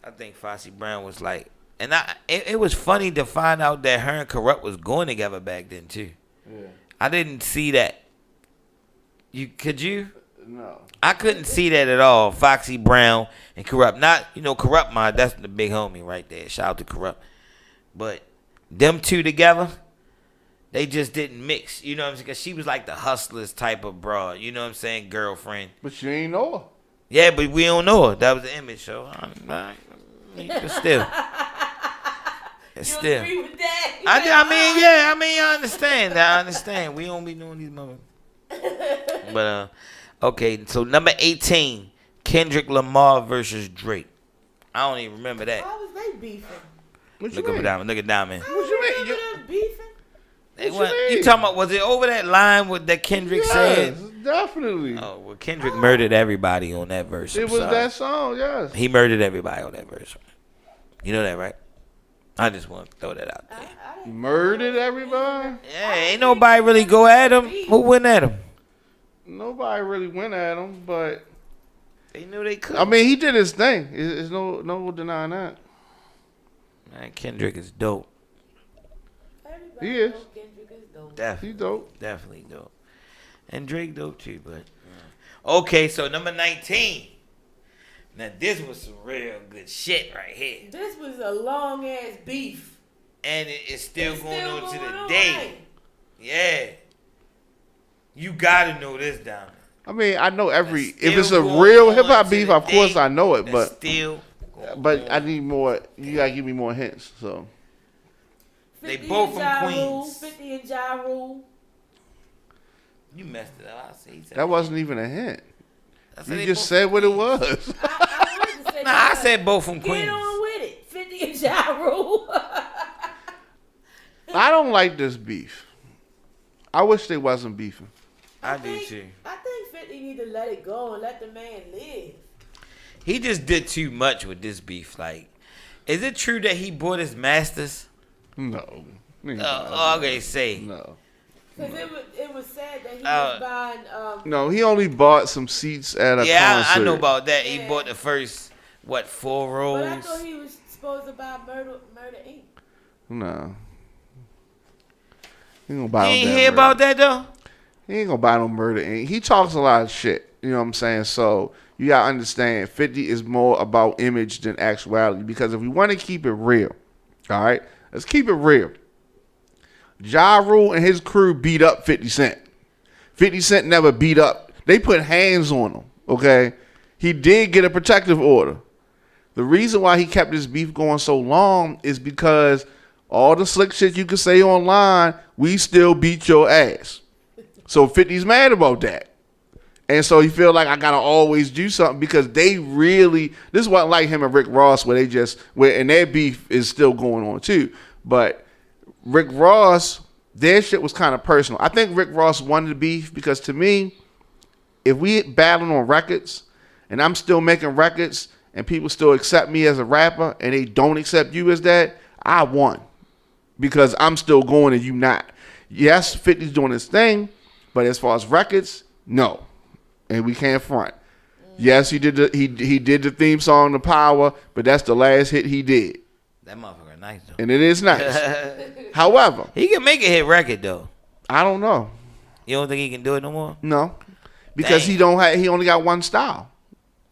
I think Foxy Brown was like, and it was funny to find out that her and Corrupt was going together back then too. Yeah. I didn't see that. Could you? No. I couldn't see that at all. Foxy Brown and Corrupt. Not, Corrupt mind, that's the big homie right there. Shout out to Corrupt. But them two together, they just didn't mix. You know what I'm saying? Because she was like the hustlers type of broad. You know what I'm saying? Girlfriend. But you ain't know her. Yeah, but we don't know her. That was the image, so but still. Still. Agree with that? I understand. We don't be doing these mother. But okay, so number 18, Kendrick Lamar versus Drake. I don't even remember that. Why was they beefing? Look at Diamond. What you mean? Them beefing? You talking about, was it over that line with that Kendrick said? Yes, definitely. Oh, well, Kendrick murdered everybody on that verse. It was that song, yes. He murdered everybody on that verse. You know that, right? I just want to throw that out there. Murdered everybody? Yeah, ain't nobody really go at him. Who went at him? Nobody really went at him, but They knew they could. I mean, he did his thing. There's no denying that. Man, Kendrick is dope. Everybody He is. knows Kendrick is dope. Definitely. He dope. Definitely dope. And Drake dope too, but okay, so number 19. Now this was some real good shit right here. This was a long ass beef. And it's still going on to the on, day. right? Yeah. You gotta know this, Diamond. I mean, I know That's if still it's a going real on hip hop to beef, the of course day. I know it, That's but still I need more. You gotta give me more hints. So They 50 both and from Ja Queens. Rule, 50 and Ja Rule. You messed it up. I see. that wasn't even a hint. I said You they just both said from what it Queens. was. I wanted to say Nah, I that. said both from Get Queens. on with it. 50 and Ja Rule. I don't like this beef. I wish they wasn't beefing. I do too. I think 50 need to let it go and let the man live. He just did too much with this beef. Like, is it true that he bought his masters? No. Okay, say. No. Because it was said that he was buying. No, he only bought some seats at a concert. I know about that. He Yeah. bought the first 4 rows. But I thought he was supposed to buy Murder Inc. No. He ain't gonna buy You no ain't damn hear murder. about that though? He ain't gonna buy no murder. And he talks a lot of shit. You know what I'm saying? So you gotta understand, 50 is more about image than actuality. Because if we want to keep it real, all right, let's keep it real. Ja Rule and his crew beat up 50 Cent. 50 Cent never beat up. They put hands on him. Okay, he did get a protective order. The reason why he kept this beef going so long is because all the slick shit you can say online, we still beat your ass. So 50's mad about that. And so he feel like I gotta always do something because they really, this wasn't like him and Rick Ross where they just, and their beef is still going on too. But Rick Ross, their shit was kind of personal. I think Rick Ross wanted the beef because to me, if we battling on records and I'm still making records and people still accept me as a rapper and they don't accept you as that, I won. Because I'm still going and you not. Yes, 50's doing his thing, but as far as records, no. And we can't front. Yes, he did the theme song to Power, but that's the last hit he did. That motherfucker nice though. And it is nice. However, He can make a hit record though. I don't know. You don't think he can do it no more? No. Because Dang. he only got one style.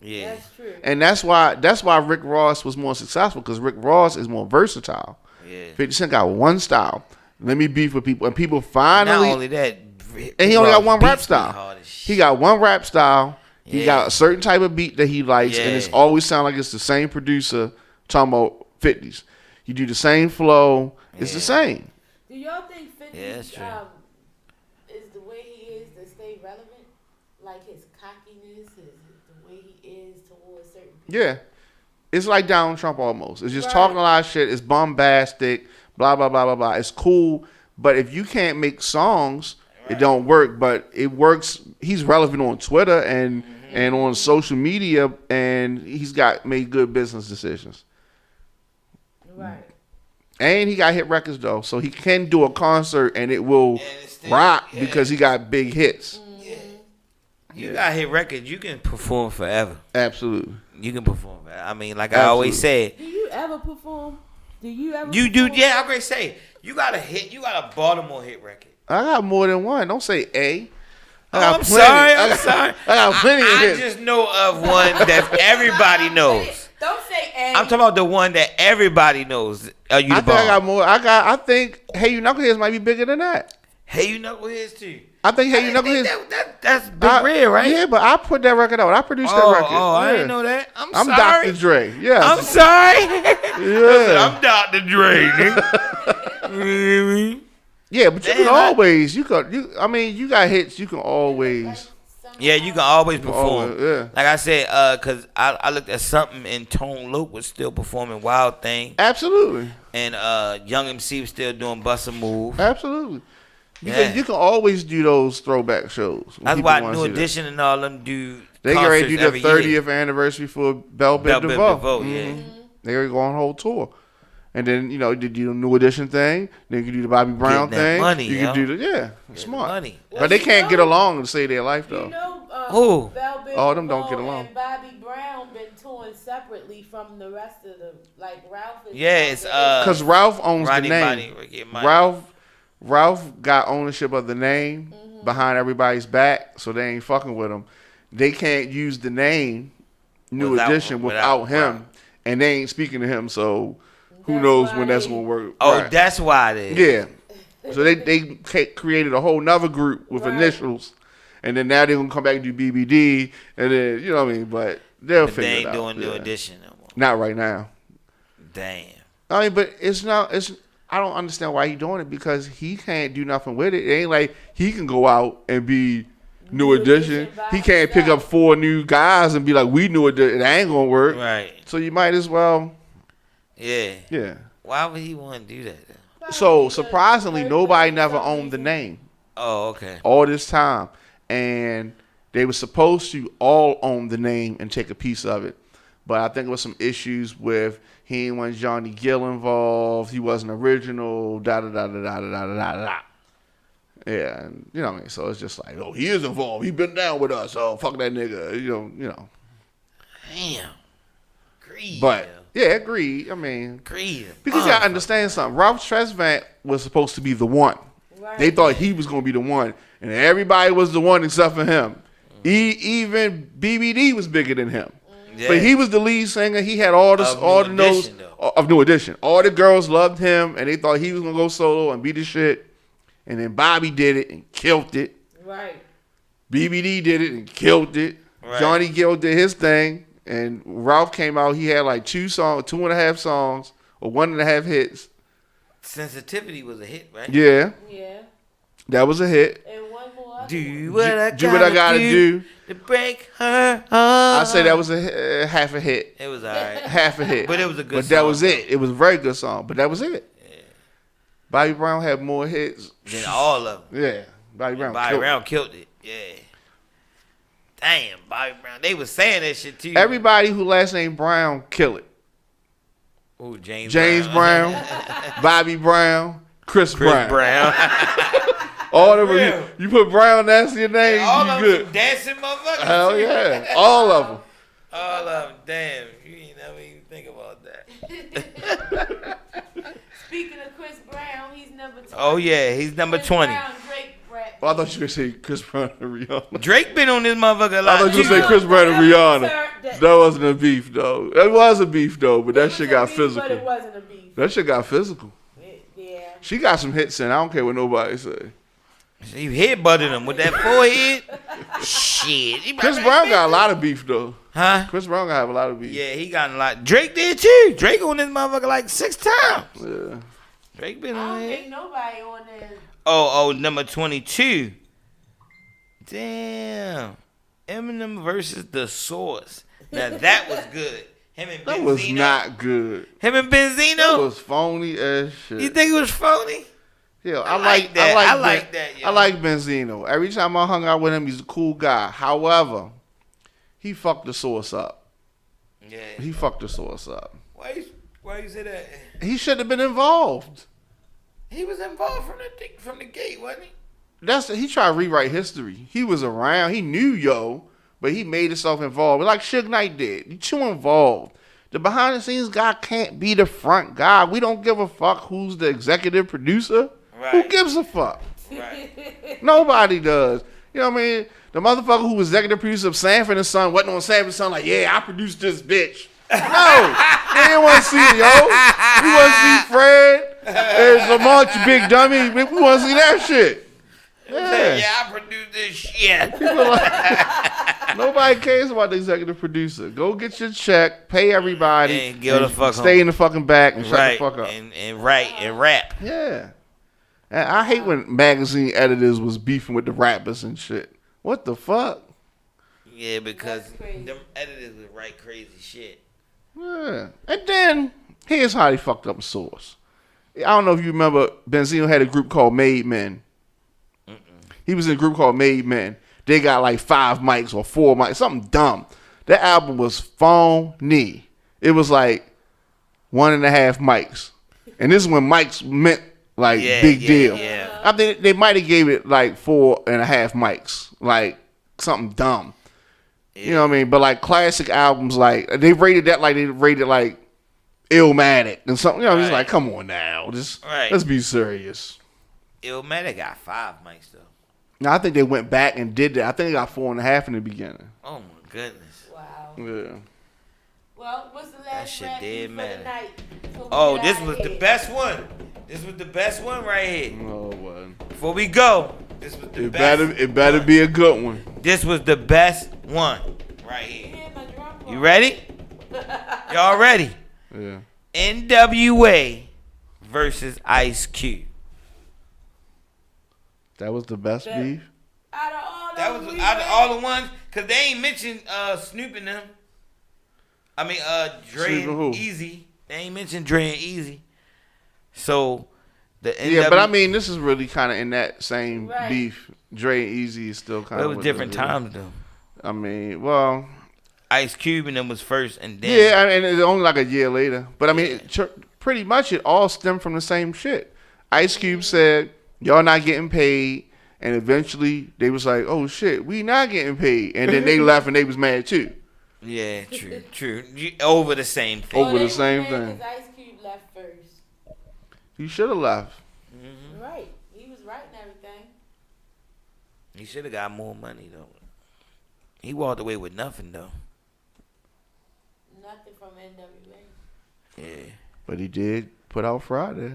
Yeah. That's true. And that's why Rick Ross was more successful, because Rick Ross is more versatile. Yeah. 50 Cent got one style. Let me beef with people. And people finally. Not only that, And he only got one rap beats me style. hard as shit. He got one rap style. He Yeah. got a certain type of beat that he likes, and it's Yeah. always sound like it's the same producer talking about 50s. You do the same flow. It's the Yeah. same. Do y'all think 50 Yeah, that's true. is the way he is to stay relevant? Like his cockiness, the way he is towards certain people? Yeah. It's like Donald Trump almost. It's just Right. talking a lot of shit. It's bombastic, blah, blah, blah, blah, blah. It's cool. But if you can't make songs, it don't work. But it works. He's relevant on Twitter and on social media, and he's made good business decisions. Right. And he got hit records though, so he can do a concert and it will And it's still- rock yeah. because he got big hits. You got hit records, you can perform forever. Absolutely. You can perform forever. I mean, like I always said, Do you ever perform? Do you ever? you do. perform? Yeah, I'm gonna say you got a hit. You got a Baltimore hit record. I got more than one. Don't say A. Oh, I got I'm plenty. sorry. I I'm got- sorry. I got plenty of I hits. just know of one that everybody knows. Don't say A. I'm talking about the one that everybody knows. Are you the I think I got bomb? more. I think Hey You Knuckleheads might be bigger than that. Hey, you knuckleheads too. I think Hey You I didn't think Knuckleheads. that's Big Red, right? Yeah, but I put that record out. I produced that record. I Yeah. didn't know that. I'm I'm sorry. Dr. Dre. Yeah. I'm sorry. Yeah. I'm Dr. Dre, nigga. You know what I mean? Yeah, but you Damn, can always. You got hits. You can always. Yeah, you can always perform. always, yeah. Like I said, cause I looked at something and Tone Loc was still performing Wild Thing, Absolutely. and Young MC was still doing Bust a Move. Absolutely. Yeah. You can always do those throwback shows. when That's people why wanna New see that. Edition and all them do. They get ready to do concerts the every year. 30th anniversary for Bell Bell Biv Biv DeVoe. DeVoe, yeah. They already go on a whole tour. And then, did you do the New Edition thing. Then you can do the Bobby Brown Getting that thing. money, you yo. can do smart. Money. But they can't get along to save their life, though. You know, Who? Bell Biv All them don't DeVoe get along. And Bobby Brown been touring separately from the rest of the Ralph. Is Yeah, it's Because Ralph owns Rodney the name. Bonnie, Ricky Money. Ralph got ownership of the name behind everybody's back, so they ain't fucking with him. They can't use the name New Without- Edition without him, Ralph. and they ain't speaking to him, so who That's knows why when that's they- going to work. Oh, Right. that's why it is. Yeah. So they created a whole nother group with Right. initials, and then now they're going to come back and do BBD, and then, you know what I mean? But they'll But figure they it ain't out. doing New Yeah. Edition no more. Not right now. Damn. I mean, but I don't understand why he doing it, because he can't do nothing with it. It ain't like he can go out and be New Edition. by He can't pick himself. up 4 new guys and be like, we New Edition. It ain't gonna work. Right. So you might as well, Yeah. yeah. Why would he want to do that? Though? So surprisingly, nobody never owned the name Oh, okay. all this time, and they were supposed to all own the name and take a piece of it. But I think there was some issues with he didn't want Johnny Gill involved. He wasn't original. Da da da da da da da da da. Yeah, and you know what I mean. So it's just like, oh, he is involved. He been down with us. Oh, fuck that nigga. You know. Damn. Greed. But yo. yeah, agreed. I mean, Greed. because you gotta understand something. Ralph Tresvant was supposed to be the one. Right. They thought he was gonna be the one, and everybody was the one except for him. Even BBD was bigger than him, but he was the lead singer. He had all the notes of New Edition. All the girls loved him, and they thought he was gonna go solo and be the shit. And then Bobby did it and killed it. Right. BBD did it and killed it. Right. Johnny Gill did his thing, and Ralph came out. He had like 2.5 songs, or 1.5 hits. Sensitivity was a hit, right? Yeah. Yeah. That was a hit. And one more. Do what I gotta do to break her heart. I say that was a half a hit. It was alright. Half a hit. But it was a good song. song. But that was it. It was a very good song. But that was it. Yeah. Bobby Brown had more hits than all of them. Yeah. Bobby Brown killed it. Yeah. Damn, Bobby Brown. They was saying that shit too. Everybody who last name Brown kill it. Ooh, James Brown. Bobby Brown. Chris Brown. All of them. You put Brown next to your name, all you of good. Them dancing motherfuckers. Hell yeah. All of them. All of them. Damn. You ain't never even think about that. Speaking of Chris Brown, he's number 20. Oh, yeah. He's number 20. Brown, Drake, I thought you were going to say Chris Brown and Rihanna. Drake been on this motherfucker a lot. I thought you were going to say Chris Brown and Rihanna. That wasn't a beef, though. It was a beef, though, but that shit got physical. But it wasn't a beef. That shit got physical. Yeah. She got some hits in. I don't care what nobody say. You headbutted him with that forehead. Shit. Chris Brown got a lot of beef, though. Huh? Chris Brown got to have a lot of beef. Yeah, he got a lot. Drake did, too. Drake on this motherfucker like 6 times. Yeah. Drake been I on don't it. think nobody on there. Oh, number 22. Damn. Eminem versus The Source. Now, that was good. Him and Benzino. That was not good. Him and Benzino? That was phony as shit. You think it was phony? Yeah, I like that. I like that. Yo. I like Benzino. Every time I hung out with him, he's a cool guy. However, he fucked The Source up. Yeah. He fucked The Source up. Why you say that? He should have been involved. He was involved from the gate, wasn't he? He tried to rewrite history. He was around. He knew but he made himself involved. Like Suge Knight did. He's too involved. The behind the scenes guy can't be the front guy. We don't give a fuck who's the executive producer. Right. Who gives a fuck? Right. Nobody does. You know what I mean? The motherfucker who was executive producer of Sanford and Son wasn't on Sanford and Son like, yeah, I produced this bitch. No. They didn't want to see it, yo. We want to see Fred and Lamont, you big dummy. We want to see that shit. Yeah, I produced this shit. Nobody cares about the executive producer. Go get your check, pay everybody, and get the fuck stay in the fucking back and shut the fuck up. And write and rap. Yeah. And I hate when magazine editors was beefing with the rappers and shit. What the fuck? Yeah, because them editors would write crazy shit. Yeah. And then, here's how they fucked up Source. I don't know if you remember, Benzino had a group called Made Men. He was in a group called Made Men. They got like 5 mics or 4 mics, something dumb. That album was phony. It was like 1.5 mics. And this is when mics meant like big deal. Yeah. I think they might have gave it like 4.5 mics. Like something dumb. Yeah. You know what I mean? But like classic albums, like they rated that like they rated like Illmatic and something. You know, it's like, come on now. Let's be serious. Illmatic got 5 mics though. Now, I think they went back and did that. I think they got 4.5 in the beginning. Oh my goodness! Wow. Yeah. Well, what's the last rap beef for the night? Oh, this was the best one. This was the best one right here. Oh, what? Before we go, this was the best. It better be a good one. This was the best one right here. You ready? Y'all ready? Yeah. NWA versus Ice Cube. That was the best beef? Out of all that was out of all the ones, because they ain't mentioned Snoop and them. I mean, Dre and Easy. They ain't mentioned Dre and Easy. So, yeah, but I mean, this is really kind of in that same beef. Dre and Easy is still kind of. It was different times, though. I mean, well. Ice Cube and them was first, and then. Yeah, and it's only like a year later. But I mean, pretty much it all stemmed from the same shit. Ice Cube said, y'all not getting paid, and eventually they was like, oh shit, we not getting paid, and then they left and they was mad too. Yeah, true. Over the same thing. Over the same thing. Ice Cube left first. He should have left. Mm-hmm. Right, he was writing He should have got more money though. He walked away with nothing though. Nothing from NWA. Yeah. But he did put out Friday.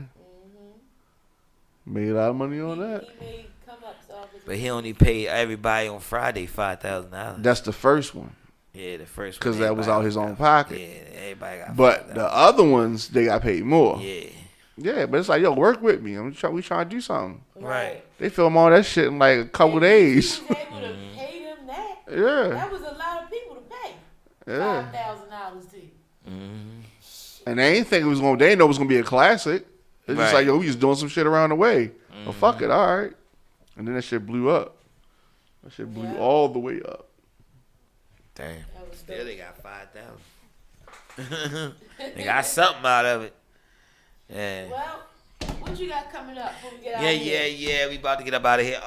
Made a lot of money on that. He made come up off his. But he only paid everybody on Friday $5,000. That's the first one. Yeah, the first one. Because that was everybody out his own got- pocket. Yeah, everybody got. But the other ones, they got paid more. Yeah. Yeah, but it's like, yo, work with me. We trying to do something. Right. They film all that shit in like a couple days. He was able to pay them that. Yeah. That was a lot of people to pay. Yeah. $5,000 too. And they ain't think it was they didn't know it was gonna be a classic. It's just Right. like, yo, we just doing some shit around the way. Well, fuck it, all right. And then that shit blew up. That shit blew all the way up. Damn. That was Still, dope. they got 5,000. They got something out of it. Yeah. Well, what you got coming up before we get out Yeah, of here? yeah. We about to get up out of here.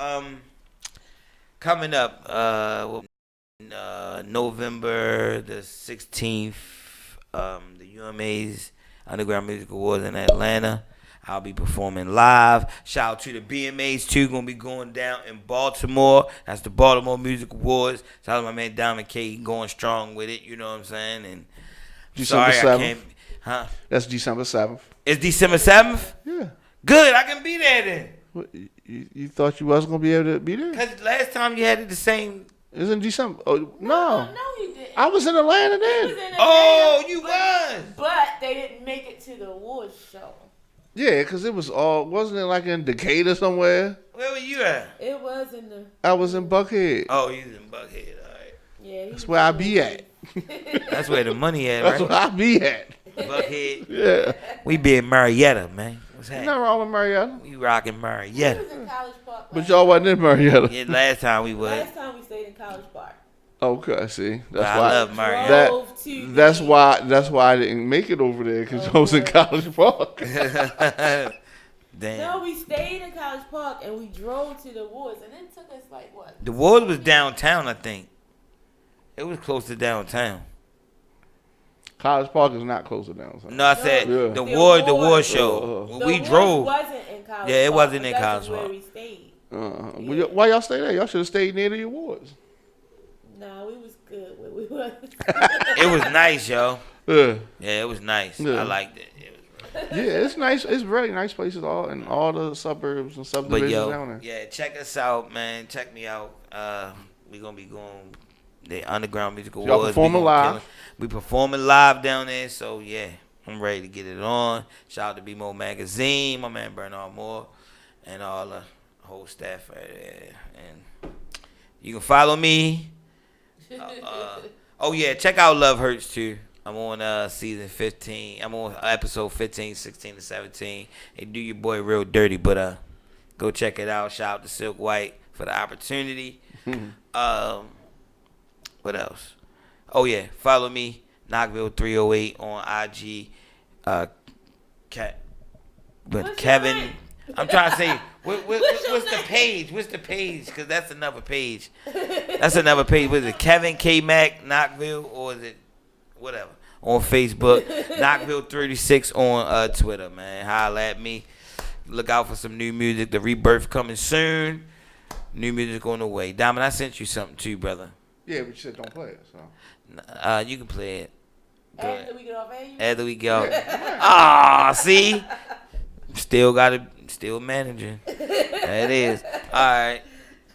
Coming up, November the 16th, the UMA's Underground Music Awards in Atlanta. I'll be performing live. Shout out to the BMAs too. Gonna be going down in Baltimore. That's the Baltimore Music Awards. Shout out to my man Diamond K going strong with it. You know what I'm saying? And December sorry I 7th. can't. Huh? That's December 7th. It's December 7th. Yeah. Good. I can be there then. What, you thought you was gonna be able to be there? Cause last time you had it the same. It's in December. Oh no. No, he didn't. I was in Atlanta He was then. in Atlanta, Oh, you but- was. But they didn't make it to the awards show. Yeah, because it was all, wasn't it like in Decatur somewhere? Where were you at? It was in the. I was in Buckhead. Oh, you was in Buckhead. All right. Yeah. That's where I be at. That's where the money at, That's right? where I be at. Buckhead. Yeah. We be in Marietta, man. What's Nothing happening? wrong with Marietta. We rocking He Marietta. was in College Park. But y'all wasn't in Marietta. Yeah, last time we was. Last time we stayed in College Park. Okay, see. But That's I why. love Marietta. Drove to That's the- why I didn't make it over there, because I was in College Park. Damn. No, we stayed in College Park and we drove to the woods, and it took us like what? The ward was downtown, I think. It was close to downtown. College Park is not close to downtown. No, I said Yeah. the The ward award. show. Uh-huh. When The we woods drove. wasn't in College Yeah, it Park, wasn't but in that's College where Park. we stayed. Well, why y'all stay there? Y'all should have stayed near the awards. Nah, we was good where we was. It was nice, yo. Yeah. Yeah, it was nice. Yeah. I liked it. It was Yeah, it's nice. It's really nice places all in all the suburbs and But subdivisions down yo, there. yeah, check us out, man. Check me out. We gonna be going the Underground Music Awards. Y'all performing We gonna live? kill it. We performing live down there, so yeah, I'm ready to get it on. Shout out to B-Mo Magazine, my man Bernard Moore, and all the whole staff right there. And you can follow me. Oh yeah, check out Love Hurts too. I'm on season 15. I'm on episode 15, 16, and 17. They do your boy real dirty, but go check it out. Shout out to Silk White for the opportunity. What else? Oh yeah, follow me, Knoxville 308 on IG. But What's Kevin, your name? I'm trying to say, what's your the name? page? What's the page? Because that's another page. That's another page. Was it Kevin K Mac Knoxville or is it whatever on Facebook? Knoxville 36 on Twitter, man. Holla at me. Look out for some new music. The Rebirth coming soon. New music on the way. Diamond, I sent you something too, brother. Yeah, but you said don't play it. So You can play it. Go After ahead. we get off air, you After we go. Ah, see? Still managing. There it is. All right.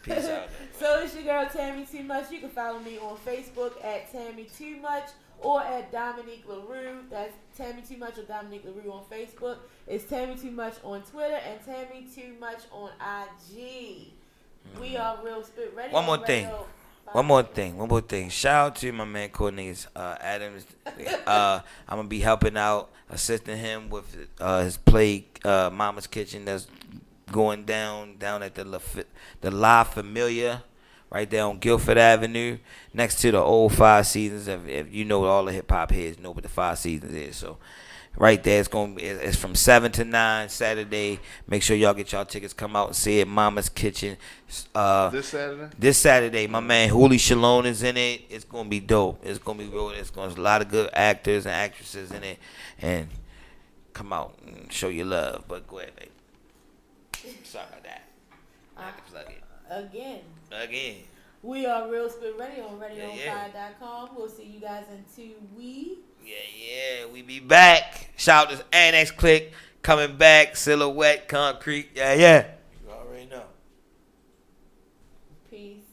Peace out. So it's your girl Tammy Too Much. You can follow me on Facebook at Tammy Too Much or at Dominique LaRue. That's Tammy Too Much or Dominique LaRue on Facebook. It's Tammy Too Much on Twitter and Tammy Too Much on IG. We are Real Spit Radio. One more thing. One more thing. Shout out to my man Cornelius Adams. I'm gonna be helping out, assisting him with his play Mama's Kitchen that's going down at the La Familia, right there on Guilford Avenue, next to the old Five Seasons. If you know, all the hip hop heads know what the Five Seasons is. So right there, it's from 7 to 9 Saturday. Make sure y'all get y'all tickets. Come out and see it. Mama's Kitchen. this Saturday. This Saturday, my man Huli Shalom is in it. It's gonna be dope. It's gonna be real. There's a lot of good actors and actresses in it. And come out and show your love. But go ahead, baby. Sorry about that. I had to plug it. again. We are Real Spit Radio on RadioOnFire.com. We'll see you guys in 2 weeks. Yeah. We be back. Shout out to Annex Click coming back. Silhouette, Concrete. Yeah. You already know. Peace.